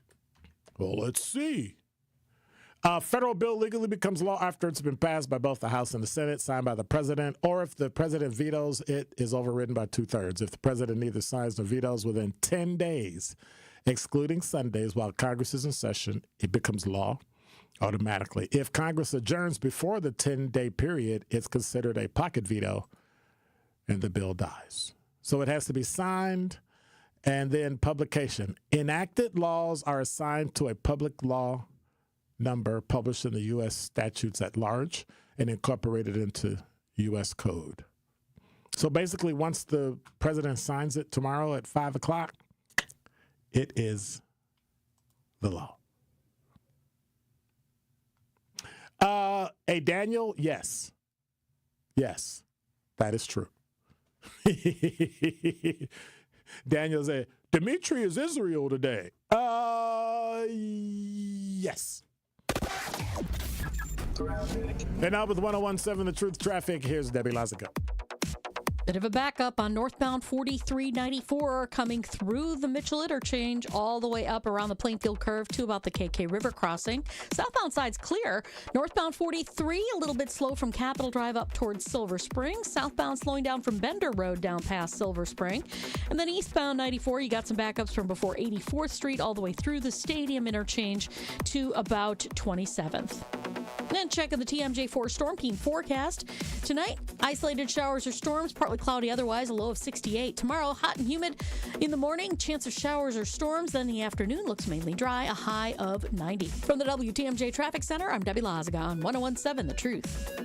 [SPEAKER 2] Well, let's see. A federal bill legally becomes law after it's been passed by both the House and the Senate, signed by the president, or if the president vetoes, it is overridden by 2/3. If the president neither signs nor vetoes within 10 days, excluding Sundays while Congress is in session, it becomes law automatically. If Congress adjourns before the 10-day period, it's considered a pocket veto and the bill dies. So it has to be signed and then publication. Enacted laws are assigned to a public law number published in the U.S. statutes at large and incorporated into U.S. code. So basically, once the president signs it tomorrow at 5 o'clock, it is the law. Hey, Daniel, yes. Yes, that is true. Daniel said, Dimitri is Israel today. Yes. And now with 101.7 The Truth Traffic, here's Debbie Lazica.
[SPEAKER 9] Bit of a backup on northbound 4394 coming through the Mitchell interchange all the way up around the Plainfield curve to about the KK River crossing. Southbound side's clear. Northbound 43 a little bit slow from Capitol Drive up towards Silver Spring. Southbound slowing down from Bender Road down past Silver Spring. And then eastbound 94, you got some backups from before 84th Street all the way through the Stadium interchange to about 27th. Then checking the TMJ4 Storm Team forecast. Tonight, isolated showers or storms, partly cloudy otherwise, a low of 68. Tomorrow, hot and humid in the morning, chance of showers or storms. Then the afternoon looks mainly dry, a high of 90. From the WTMJ Traffic Center, I'm Debbie Laziga on 101.7 The Truth.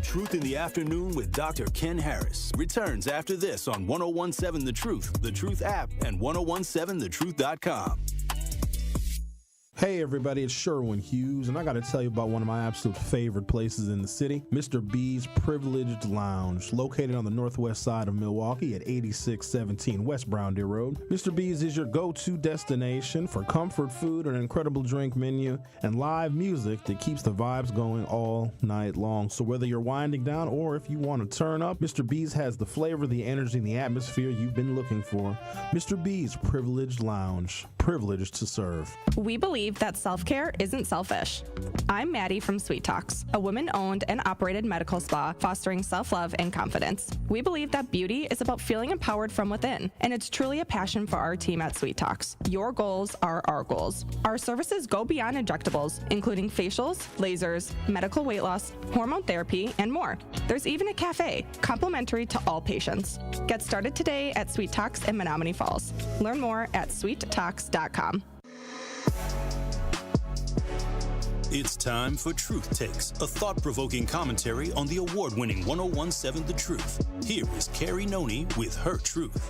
[SPEAKER 5] Truth in the Afternoon with Dr. Ken Harris returns after this on 101.7 The Truth app, and 1017thetruth.com.
[SPEAKER 11] Hey everybody, it's Sherwin Hughes, and I got to tell you about one of my absolute favorite places in the city, Mr. B's Privileged Lounge, located on the northwest side of Milwaukee at 8617 West Brown Deer Road. Mr. B's is your go-to destination for comfort food, an incredible drink menu, and live music that keeps the vibes going all night long. So whether you're winding down or if you want to turn up, Mr. B's has the flavor, the energy, and the atmosphere you've been looking for. Mr. B's Privileged Lounge, privileged to serve.
[SPEAKER 12] We believe that self-care isn't selfish. I'm Maddie from Sweet Talks, a women-owned and operated medical spa fostering self-love and confidence. We believe that beauty is about feeling empowered from within, and it's truly a passion for our team at Sweet Talks. Your goals are our goals. Our services go beyond injectables, including facials, lasers, medical weight loss, hormone therapy, and more. There's even a cafe, complimentary to all patients. Get started today at Sweet Talks in Menominee Falls. Learn more at sweettalks.com.
[SPEAKER 5] It's time for Truth Takes, a thought-provoking commentary on the award-winning 1017 The Truth. Here is Carrie Noni with her truth.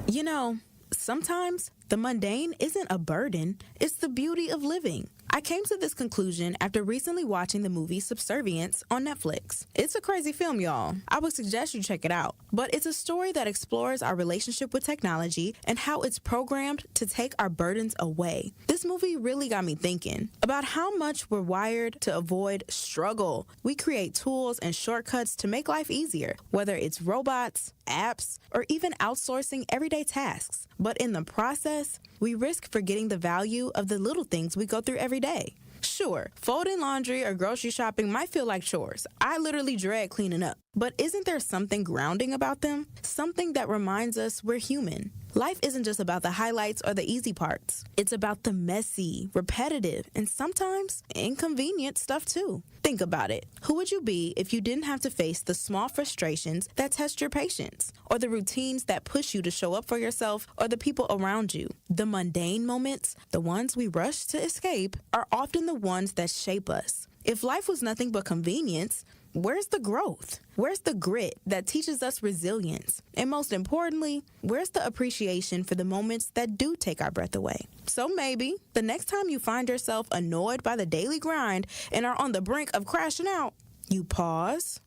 [SPEAKER 6] You know, sometimes the mundane isn't a burden, it's the beauty of living. I came to this conclusion after recently watching the movie Subservience on Netflix. It's a crazy film, y'all. I would suggest you check it out. But it's a story that explores our relationship with technology and how it's programmed to take our burdens away. This movie really got me thinking about how much we're wired to avoid struggle. We create tools and shortcuts to make life easier, whether it's robots, apps, or even outsourcing everyday tasks. But in the process, we risk forgetting the value of the little things we go through every day. Sure, folding laundry or grocery shopping might feel like chores. I literally dread cleaning up. But isn't there something grounding about them? Something that reminds us we're human. Life isn't just about the highlights or the easy parts. It's about the messy, repetitive, and sometimes inconvenient stuff too. Think about it. Who would you be if you didn't have to face the small frustrations that test your patience, or the routines that push you to show up for yourself or the people around you? The mundane moments, the ones we rush to escape, are often the ones that shape us. If life was nothing but convenience, where's the growth? Where's the grit that teaches us resilience? And most importantly, where's the appreciation for the moments that do take our breath away? So maybe the next time you find yourself annoyed by the daily grind and are on the brink of crashing out, you pause,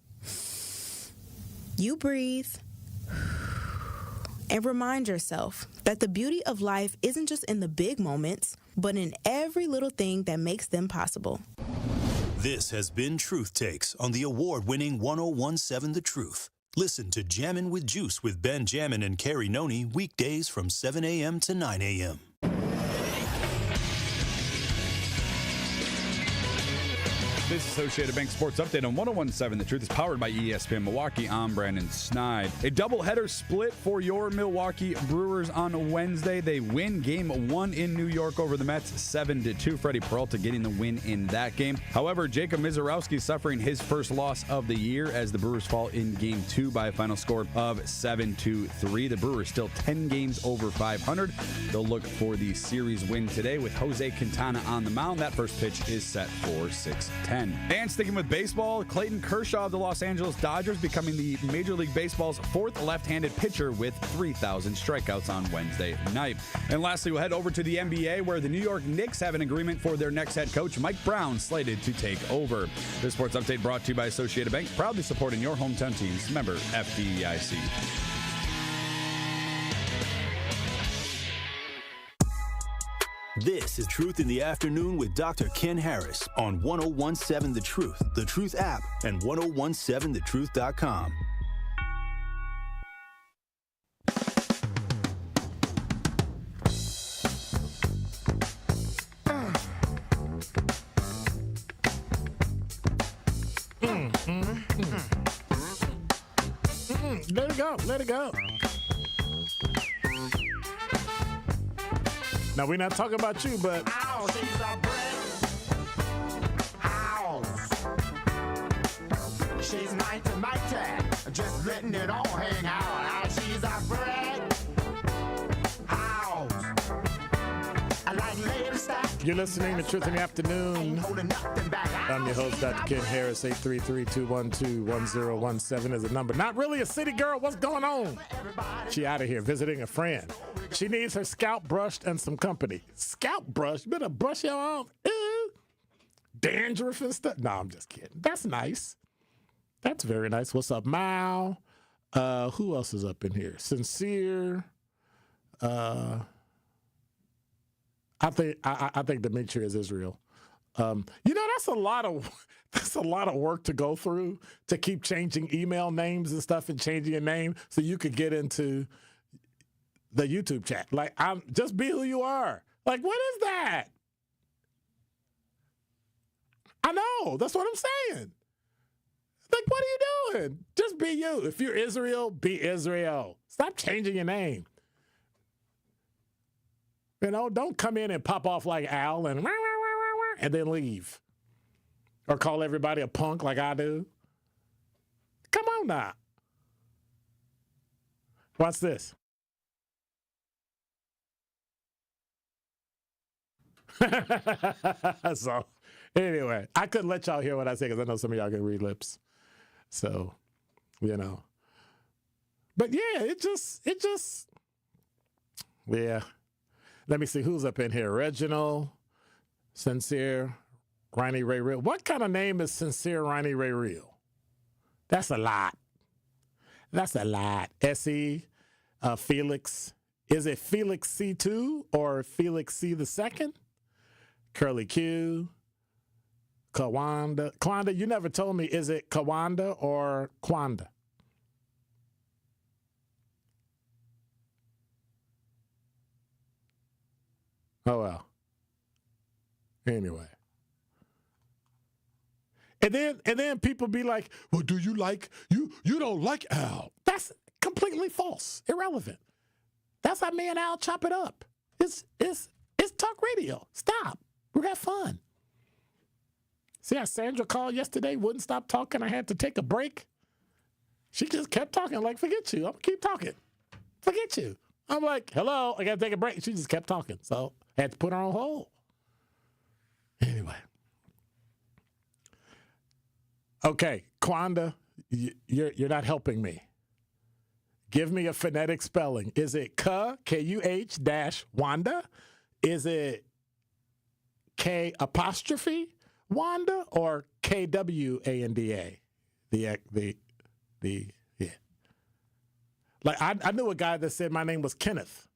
[SPEAKER 6] you breathe, and remind yourself that the beauty of life isn't just in the big moments, but in every little thing that makes them possible.
[SPEAKER 5] This has been Truth Takes on the award-winning 1017 The Truth. Listen to Jammin' with Juice with Ben Jammin' and Carrie Noni weekdays from 7 a.m. to 9 a.m.
[SPEAKER 13] This Associated Bank Sports Update on 1017 The Truth is powered by ESPN Milwaukee. I'm Brandon Snide. A doubleheader split for your Milwaukee Brewers on Wednesday. They win Game 1 in New York over the Mets 7-2. Freddie Peralta getting the win in that game. However, Jacob Mizorowski suffering his first loss of the year as the Brewers fall in Game 2 by a final score of 7-3. The Brewers still 10 games over 500. They'll look for the series win today with Jose Quintana on the mound. That first pitch is set for 6:10. And sticking with baseball, Clayton Kershaw of the Los Angeles Dodgers becoming the Major League Baseball's fourth left-handed pitcher with 3,000 strikeouts on Wednesday night. And lastly, we'll head over to the NBA where the New York Knicks have an agreement for their next head coach, Mike Brown, slated to take over. This sports update brought to you by Associated Bank, proudly supporting your hometown teams. Member FDIC.
[SPEAKER 5] This is Truth in the Afternoon with Dr. Ken Harris on 1017 The Truth app, and 1017thetruth.com.
[SPEAKER 2] Let it go. Let it go. Now, we're not talking about you, but...
[SPEAKER 15] Ow, she's a brick house. She's mighty, just letting it all hang out. She's a brick house. I like lady style
[SPEAKER 2] You're listening to Truth in the Afternoon. I'm your host, Dr. Ken Harris. 833-212-1017 is the number. Not really a city girl. What's going on? She out of here visiting a friend. She needs her scalp brushed and some company. Scalp brush? You better brush your arm. Dandruff and stuff. No, I'm just kidding. That's nice. That's very nice. What's up, Mal? Who else is up in here? Sincere. I think Demetria is Israel. That's a lot of work to go through to keep changing email names and stuff and changing your name so you could get into the YouTube chat. Like, just be who you are. Like, what is that? I know. That's what I'm saying. Like, what are you doing? Just be you. If you're Israel, be Israel. Stop changing your name. Don't come in and pop off like Al and then leave. Or call everybody a punk like I do. Come on now. Watch this. So, anyway, I couldn't let y'all hear what I say because I know some of y'all can read lips. So, But yeah, it just, yeah. Let me see who's up in here. Reginald, Sincere, Ronnie Ray Real. What kind of name is Sincere Ronnie Ray Real? That's a lot. S.E., Felix. Is it Felix C2 or Felix C the second? Curly Q. Kawanda. Kwanda, you never told me, is it Kawanda or Kwanda? Oh, well. Anyway. And then people be like, well, do you like, you don't like Al. That's completely false. Irrelevant. That's how me and Al chop it up. It's talk radio. Stop. We have fun. See how Sandra called yesterday, wouldn't stop talking. I had to take a break. She just kept talking like, forget you. I'm going to keep talking. Forget you. I'm like, hello, I got to take a break. She just kept talking. So I had to put her on hold. Anyway. Okay, Kwanda, you're not helping me. Give me a phonetic spelling. Is it K-U-H dash Wanda? Is it K apostrophe Wanda or K-W-A-N-D-A? Yeah. Like, I knew a guy that said my name was Kenneth.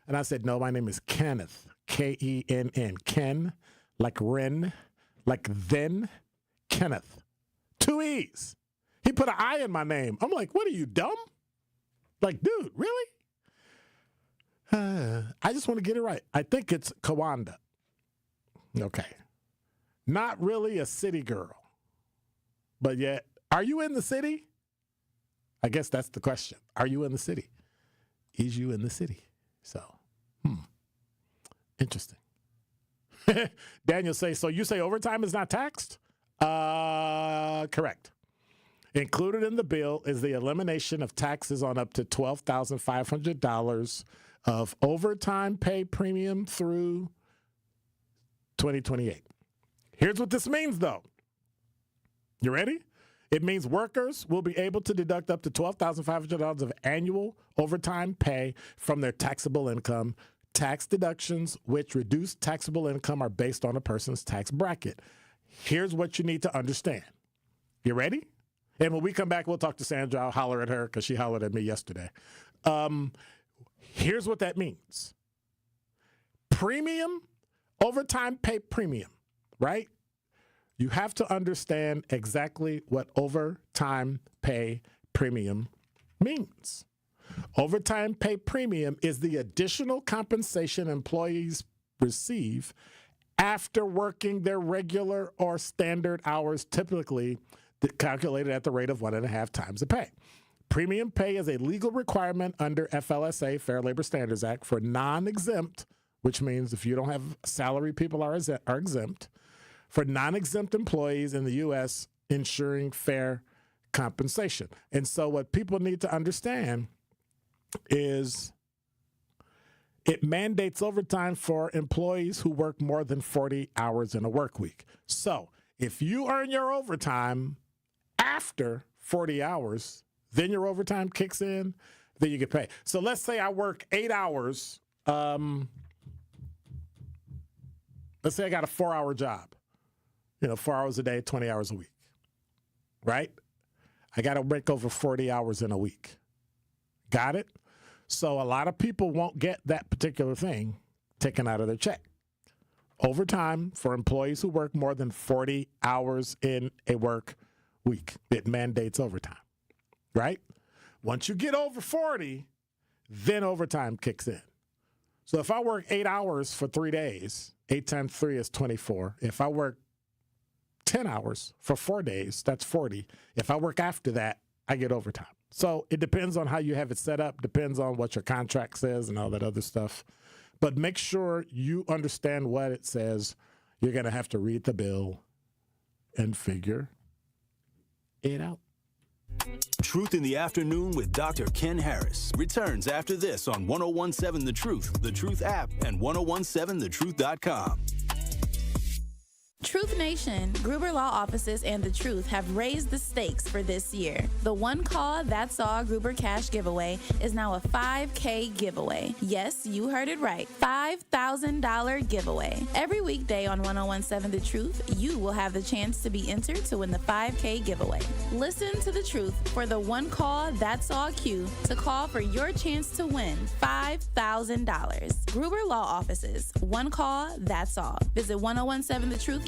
[SPEAKER 2] And I said, no, my name is Kenneth. K-E-N-N. Ken, like Ren, like then, Kenneth. 2 E's. He put an I in my name. I'm like, what are you, dumb? Like, dude, really? I just want to get it right. I think it's Kawanda. Okay. Not really a city girl. But yet, are you in the city? I guess that's the question. Are you in the city? Is you in the city? So, interesting. Daniel says, so you say overtime is not taxed? Correct. Included in the bill is the elimination of taxes on up to $12,500 of overtime pay premium through 2028. Here's what this means, though. You ready? It means workers will be able to deduct up to $12,500 of annual overtime pay from their taxable income. Tax deductions, which reduce taxable income, are based on a person's tax bracket. Here's what you need to understand. You ready? And when we come back, we'll talk to Sandra. I'll holler at her because she hollered at me yesterday. Here's what that means. Premium, overtime pay premium, right? You have to understand exactly what overtime pay premium means. Overtime pay premium is the additional compensation employees receive after working their regular or standard hours, typically calculated at the rate of 1.5 times the pay. Premium pay is a legal requirement under FLSA, Fair Labor Standards Act, for non-exempt, which means if you don't have salary, people are exempt, for non-exempt employees in the U.S., ensuring fair compensation. And so what people need to understand is It mandates overtime for employees who work more than 40 hours in a work week. So if you earn your overtime after 40 hours, then your overtime kicks in, then you get paid. So let's say I work 8 hours. Let's say I got a 4-hour job. 4 hours a day, 20 hours a week. Right? I got to make over 40 hours in a week. Got it? So a lot of people won't get that particular thing taken out of their check. Overtime for employees who work more than 40 hours in a work week. It mandates overtime, right? Once you get over 40, then overtime kicks in. So if I work 8 hours for 3 days, 8 times 3 is 24. If I work 10 hours for 4 days, that's 40. If I work after that, I get overtime. So it depends on how you have it set up, depends on what your contract says and all that other stuff. But make sure you understand what it says. You're going to have to read the bill and figure it out.
[SPEAKER 5] Truth in the Afternoon with Dr. Ken Harris returns after this on 1017 The Truth app, and 1017thetruth.com.
[SPEAKER 14] Truth Nation, Gruber Law Offices and The Truth have raised the stakes for this year. The One Call That's All Gruber Cash giveaway is now a $5K giveaway. Yes, you heard it right. $5,000 giveaway. Every weekday on 1017 The Truth, you will have the chance to be entered to win the $5K giveaway. Listen to The Truth for the One Call That's All cue to call for your chance to win $5,000. Gruber Law Offices, One Call That's All. Visit 1017thetruth.com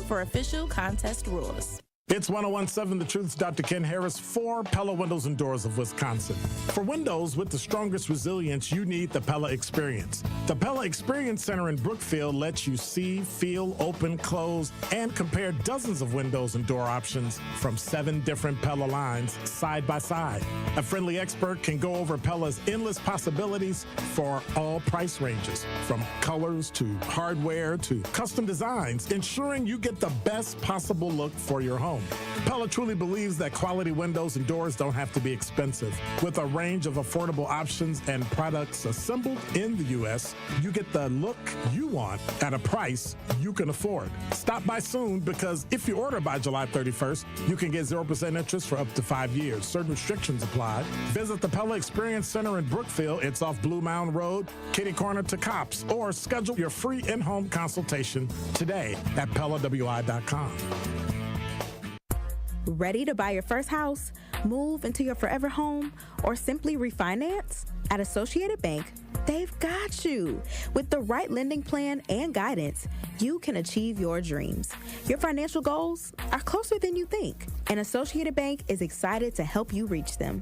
[SPEAKER 14] for official contest rules.
[SPEAKER 2] It's 1017 The Truth's Dr. Ken Harris for Pella Windows and Doors of Wisconsin. For windows with the strongest resilience, you need the Pella Experience. The Pella Experience Center in Brookfield lets you see, feel, open, close, and compare dozens of windows and door options from 7 different Pella lines side by side. A friendly expert can go over Pella's endless possibilities for all price ranges, from colors to hardware to custom designs, ensuring you get the best possible look for your home. Pella truly believes that quality windows and doors don't have to be expensive. With a range of affordable options and products assembled in the U.S., you get the look you want at a price you can afford. Stop by soon, because if you order by July 31st, you can get 0% interest for up to 5 years. Certain restrictions apply. Visit the Pella Experience Center in Brookfield. It's off Blue Mound Road, kitty corner to Cops, or schedule your free in-home consultation today at PellaWI.com.
[SPEAKER 6] Ready to buy your first house, move into your forever home, or simply refinance? At Associated Bank, they've got you. With the right lending plan and guidance, you can achieve your dreams. Your financial goals are closer than you think, and Associated Bank is excited to help you reach them.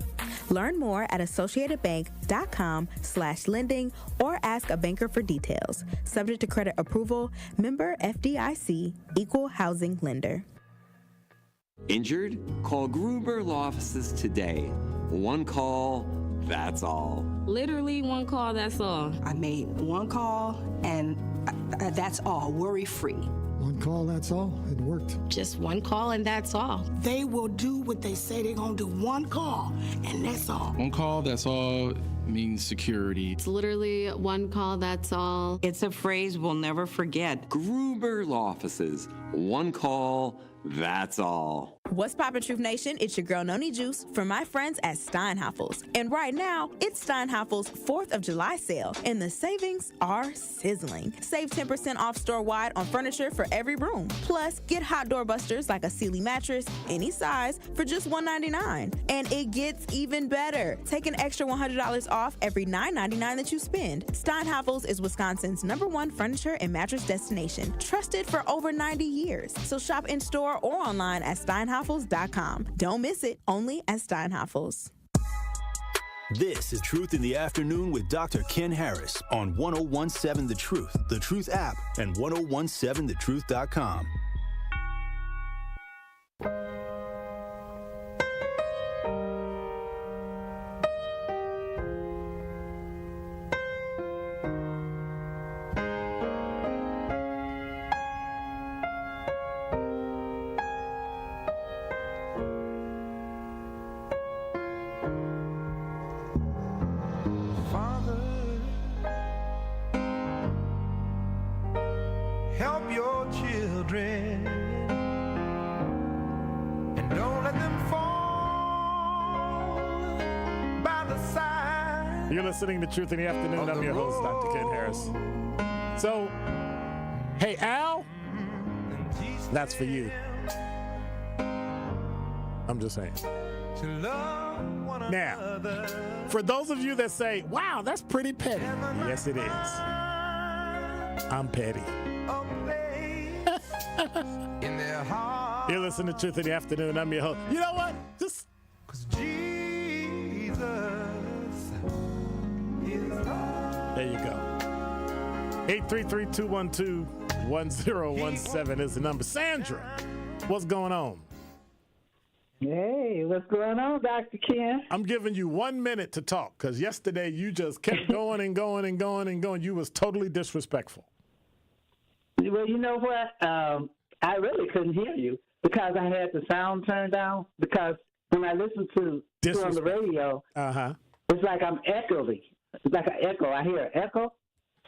[SPEAKER 6] Learn more at associatedbank.com/lending or ask a banker for details. Subject to credit approval, member FDIC, equal housing lender.
[SPEAKER 7] Injured? Call Gruber Law Offices today. One call, that's all.
[SPEAKER 34] Literally one call, that's all.
[SPEAKER 16] I made one call, and that's all, worry-free.
[SPEAKER 17] One call, that's all. It worked.
[SPEAKER 34] Just one call, and that's all.
[SPEAKER 16] They will do what they say they're going to do. One call, and that's all.
[SPEAKER 19] One call, that's all means security.
[SPEAKER 20] It's literally one call, that's all.
[SPEAKER 21] It's a phrase we'll never forget.
[SPEAKER 7] Gruber Law Offices. One call, that's all.
[SPEAKER 6] What's poppin', Truth Nation? It's your girl, Noni Juice, from my friends at Steinhafels. And right now, it's Steinhafels' 4th of July sale, and the savings are sizzling. Save 10% off store-wide on furniture for every room. Plus, get hot door busters like a Sealy mattress, any size, for just $199. And it gets even better. Take an extra $100 off every $9.99 that you spend. Steinhafels is Wisconsin's #1 furniture and mattress destination, trusted for over 90 years. So shop in-store or online at Steinhafels.com. Don't miss it, only at Steinhafels.
[SPEAKER 5] This is Truth in the Afternoon with Dr. Ken Harris on 1017 The Truth app, and 1017thetruth.com.
[SPEAKER 15] children, and don't let them fall by the side.
[SPEAKER 2] You're listening to Truth in the Afternoon. I'm your host, Dr. Ken Harris. So, hey, Al, that's for you. I'm just saying. Now, for those of you that say, wow, that's pretty petty. Yes, it is. I'm petty. You're listening to Truth in the Afternoon. I'm your host. You know what? Just. There you go. 833-212-1017 is the number. Sandra, what's going on?
[SPEAKER 1] Hey, what's going on, Dr. Ken?
[SPEAKER 2] I'm giving you 1 minute to talk because yesterday you just kept going and going and going and going. You was totally disrespectful.
[SPEAKER 1] Well, you know what? I really couldn't hear you because I had the sound turned down. Because when I listen to on the radio, it's like I'm echoing. It's like an echo. I hear an echo,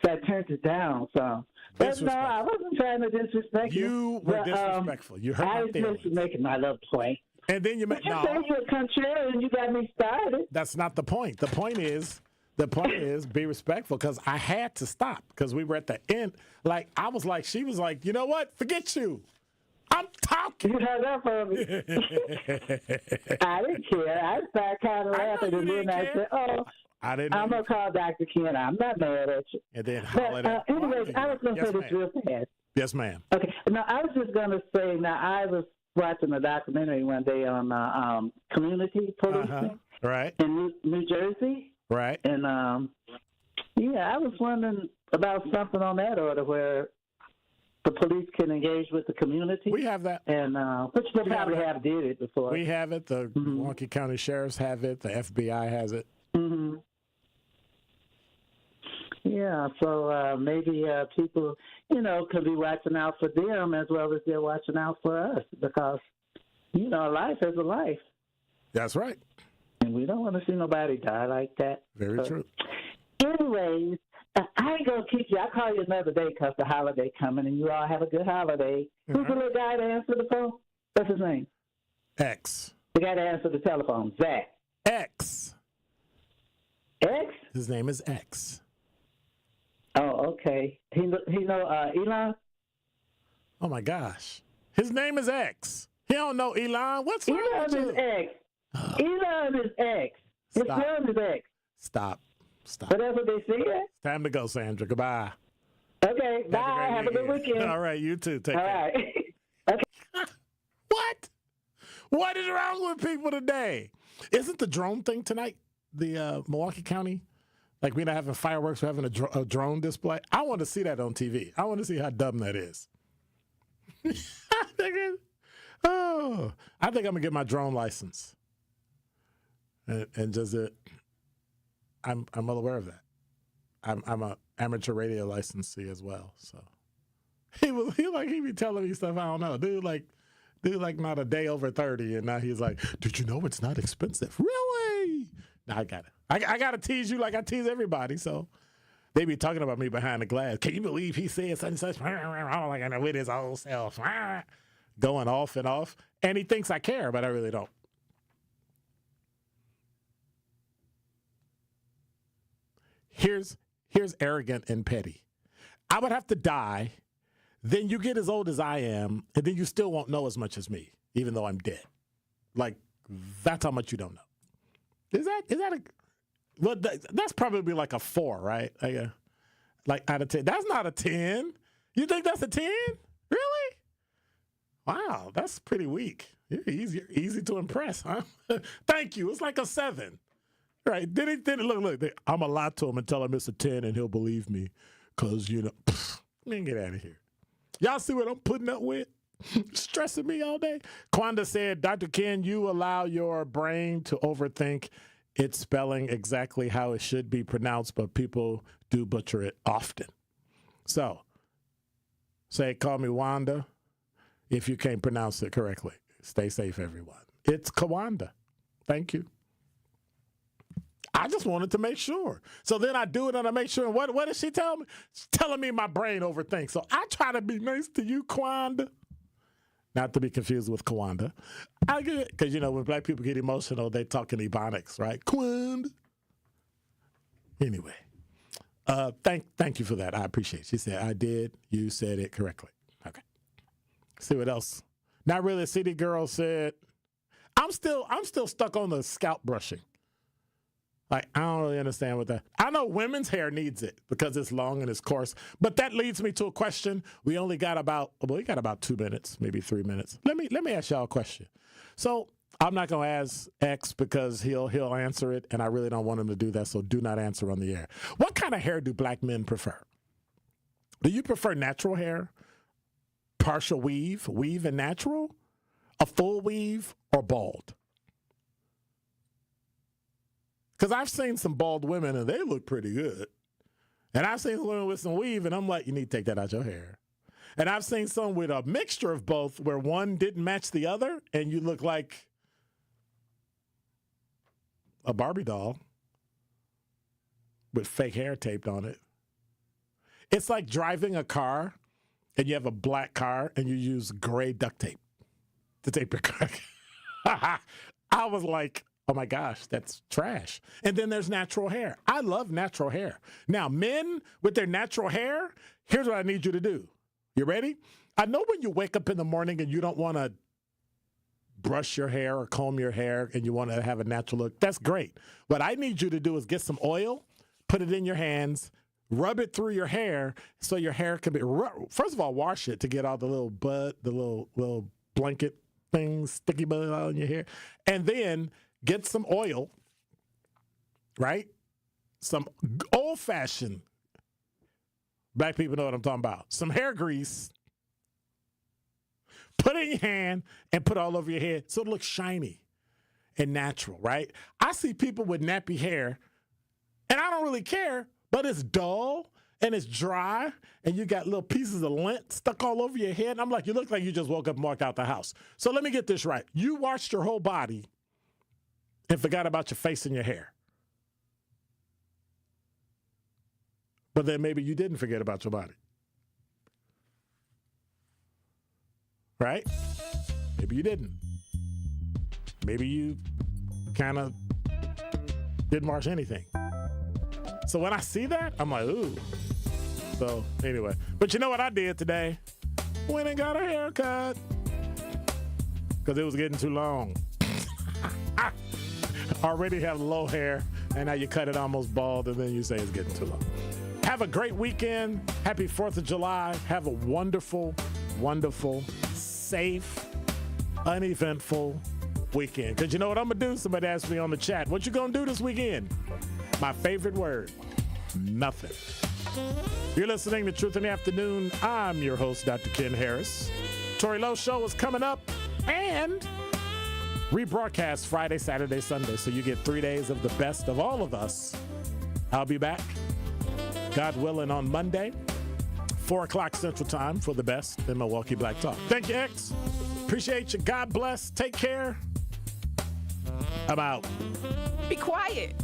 [SPEAKER 1] so I turned it down. So, but no, I wasn't trying to disrespect you.
[SPEAKER 2] You were disrespectful. You hurt my feelings.
[SPEAKER 1] I was just making my little point.
[SPEAKER 2] And then you
[SPEAKER 1] say you're a contrarian, you got me started.
[SPEAKER 2] That's not the point. The point is be respectful because I had to stop because we were at the end. Like I was like, she was like, you know what? Forget you. I'm talking.
[SPEAKER 1] You hung up on me. I didn't care. I started kind of laughing, and then I said, "Oh, I'm gonna call Dr. Ken. I'm not mad at you."
[SPEAKER 2] And then hollered at.
[SPEAKER 1] Anyways, I was gonna say this real fast.
[SPEAKER 2] Yes, ma'am.
[SPEAKER 1] Okay. No, I was just gonna say. Now, I was watching a documentary one day on community policing,
[SPEAKER 2] right,
[SPEAKER 1] in New Jersey,
[SPEAKER 2] right,
[SPEAKER 1] and I was wondering about something on that order where the police can engage with the community.
[SPEAKER 2] We have that,
[SPEAKER 1] and which they probably have did it before.
[SPEAKER 2] We have it. The Milwaukee County Sheriffs have it. The FBI has it.
[SPEAKER 1] Mm-hmm. Yeah, so maybe people, could be watching out for them as well as they're watching out for us because, life is a life.
[SPEAKER 2] That's right.
[SPEAKER 1] And we don't want to see nobody die like that.
[SPEAKER 2] Very true.
[SPEAKER 1] Anyways, I ain't going to keep you. I'll call you another day because the holiday coming and you all have a good holiday. Who's the little guy that answered the phone? What's his name?
[SPEAKER 2] X.
[SPEAKER 1] The guy that answered the telephone, Zach.
[SPEAKER 2] X.
[SPEAKER 1] X?
[SPEAKER 2] His name is X.
[SPEAKER 1] Oh, okay. He know Elon?
[SPEAKER 2] Oh, my gosh. His name is X. He don't know Elon. What's wrong with you?
[SPEAKER 1] Elon is X. Elon is X. His name is X.
[SPEAKER 2] Stop.
[SPEAKER 1] But that's what they say?
[SPEAKER 2] Time to go, Sandra. Goodbye.
[SPEAKER 1] Okay, bye. Have a good weekend.
[SPEAKER 2] All right, you too. Take
[SPEAKER 1] care.
[SPEAKER 2] All
[SPEAKER 1] right.
[SPEAKER 2] Okay. What? What is wrong with people today? Isn't the drone thing tonight? The Milwaukee County? Like we're not having fireworks, we're having a drone display. I want to see that on TV. I want to see how dumb that is. I think I'm going to get my drone license. And just I'm well aware of that. I'm a amateur radio licensee as well. So he be telling me stuff I don't know. Dude like not a day over 30, and now he's like, did you know it's not expensive? Really? Now I got it. I got to tease you like I tease everybody. So they be talking about me behind the glass. Can you believe he said such and such? Like with his old self, going off and off, and he thinks I care, but I really don't. Here's arrogant and petty. I would have to die, then you get as old as I am, and then you still won't know as much as me, even though I'm dead. Like, that's how much you don't know. Is that a well? That's probably like a 4, right? Like out of 10. That's not a 10. You think that's a 10? Really? Wow, that's pretty weak. You're easy to impress, huh? Thank you. It's like a 7. Right. Then look, I'm going to lie to him and tell him it's a 10 and he'll believe me. Because, man, get out of here. Y'all see what I'm putting up with? Stressing me all day. Quanda said, Dr. Ken, you allow your brain to overthink its spelling exactly how it should be pronounced, but people do butcher it often. So, call me Wanda if you can't pronounce it correctly. Stay safe, everyone. It's Kawanda. Thank you. I just wanted to make sure. So then I do it and I make sure. And what did she tell me? She's telling me my brain overthinks. So I try to be nice to you, Kwanda. Not to be confused with Kwanda. I get it. Because, when black people get emotional, they talk in Ebonics, right? Kwanda. Anyway, thank you for that. I appreciate it. She said, I did. You said it correctly. Okay. See what else. Not really. City Girl said, I'm still stuck on the scalp brushing. Like, I don't really understand what that. I know women's hair needs it because it's long and it's coarse. But that leads me to a question. We got about 2 minutes, maybe 3 minutes. Let me ask y'all a question. So I'm not gonna ask X because he'll answer it, and I really don't want him to do that. So do not answer on the air. What kind of hair do black men prefer? Do you prefer natural hair, partial weave and natural, a full weave, or bald? Because I've seen some bald women, and they look pretty good. And I've seen women with some weave, and I'm like, you need to take that out your hair. And I've seen some with a mixture of both where one didn't match the other, and you look like a Barbie doll with fake hair taped on it. It's like driving a car, and you have a black car, and you use gray duct tape to tape your car. I was like, oh my gosh, that's trash. And then there's natural hair. I love natural hair. Now, men with their natural hair, here's what I need you to do. You ready? I know when you wake up in the morning and you don't want to brush your hair or comb your hair and you want to have a natural look. That's great. What I need you to do is get some oil, put it in your hands, rub it through your hair so your hair can be, first of all, wash it to get all the little the little blanket things, sticky bud on your hair. And then get some oil, right? Some old-fashioned, black people know what I'm talking about. Some hair grease. Put it in your hand and put it all over your head so it looks shiny and natural, right? I see people with nappy hair, and I don't really care, but it's dull and it's dry, and you got little pieces of lint stuck all over your head. And I'm like, you look like you just woke up and walked out the house. So let me get this right. You washed your whole body and forgot about your face and your hair. But then maybe you didn't forget about your body. Right? Maybe you didn't. Maybe you kind of didn't wash anything. So when I see that, I'm like, ooh. So anyway, but you know what I did today? Went and got a haircut because it was getting too long. Already have low hair, and now you cut it almost bald, and then you say it's getting too long. Have a great weekend. Happy 4th of July. Have a wonderful, wonderful, safe, uneventful weekend. Because you know what I'm going to do? Somebody asked me on the chat, what you going to do this weekend? My favorite word, nothing. You're listening to Truth in the Afternoon. I'm your host, Dr. Ken Harris. Tori Lowe's show is coming up, and rebroadcast Friday, Saturday, Sunday. So you get 3 days of the best of all of us. I'll be back, God willing, on Monday, 4 o'clock Central Time for the best in Milwaukee Black Talk. Thank you, X. Appreciate you. God bless. Take care. I'm out.
[SPEAKER 12] Be quiet.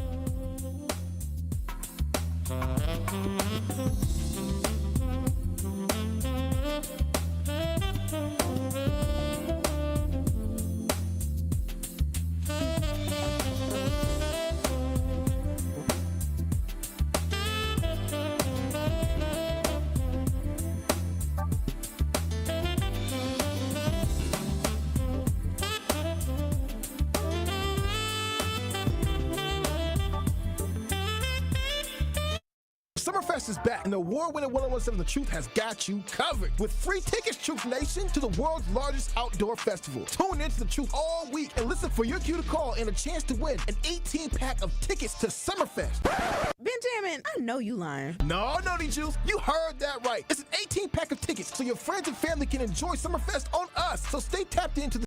[SPEAKER 4] Summerfest is back, and the award-winning 1017 The Truth has got you covered. With free tickets, Truth Nation, to the world's largest outdoor festival. Tune into The Truth all week and listen for your cue to call and a chance to win an 18-pack of tickets to Summerfest.
[SPEAKER 6] Benjamin, I know you lying.
[SPEAKER 4] No, Juice, you heard that right. It's an 18-pack of tickets so your friends and family can enjoy Summerfest on us. So stay tapped into the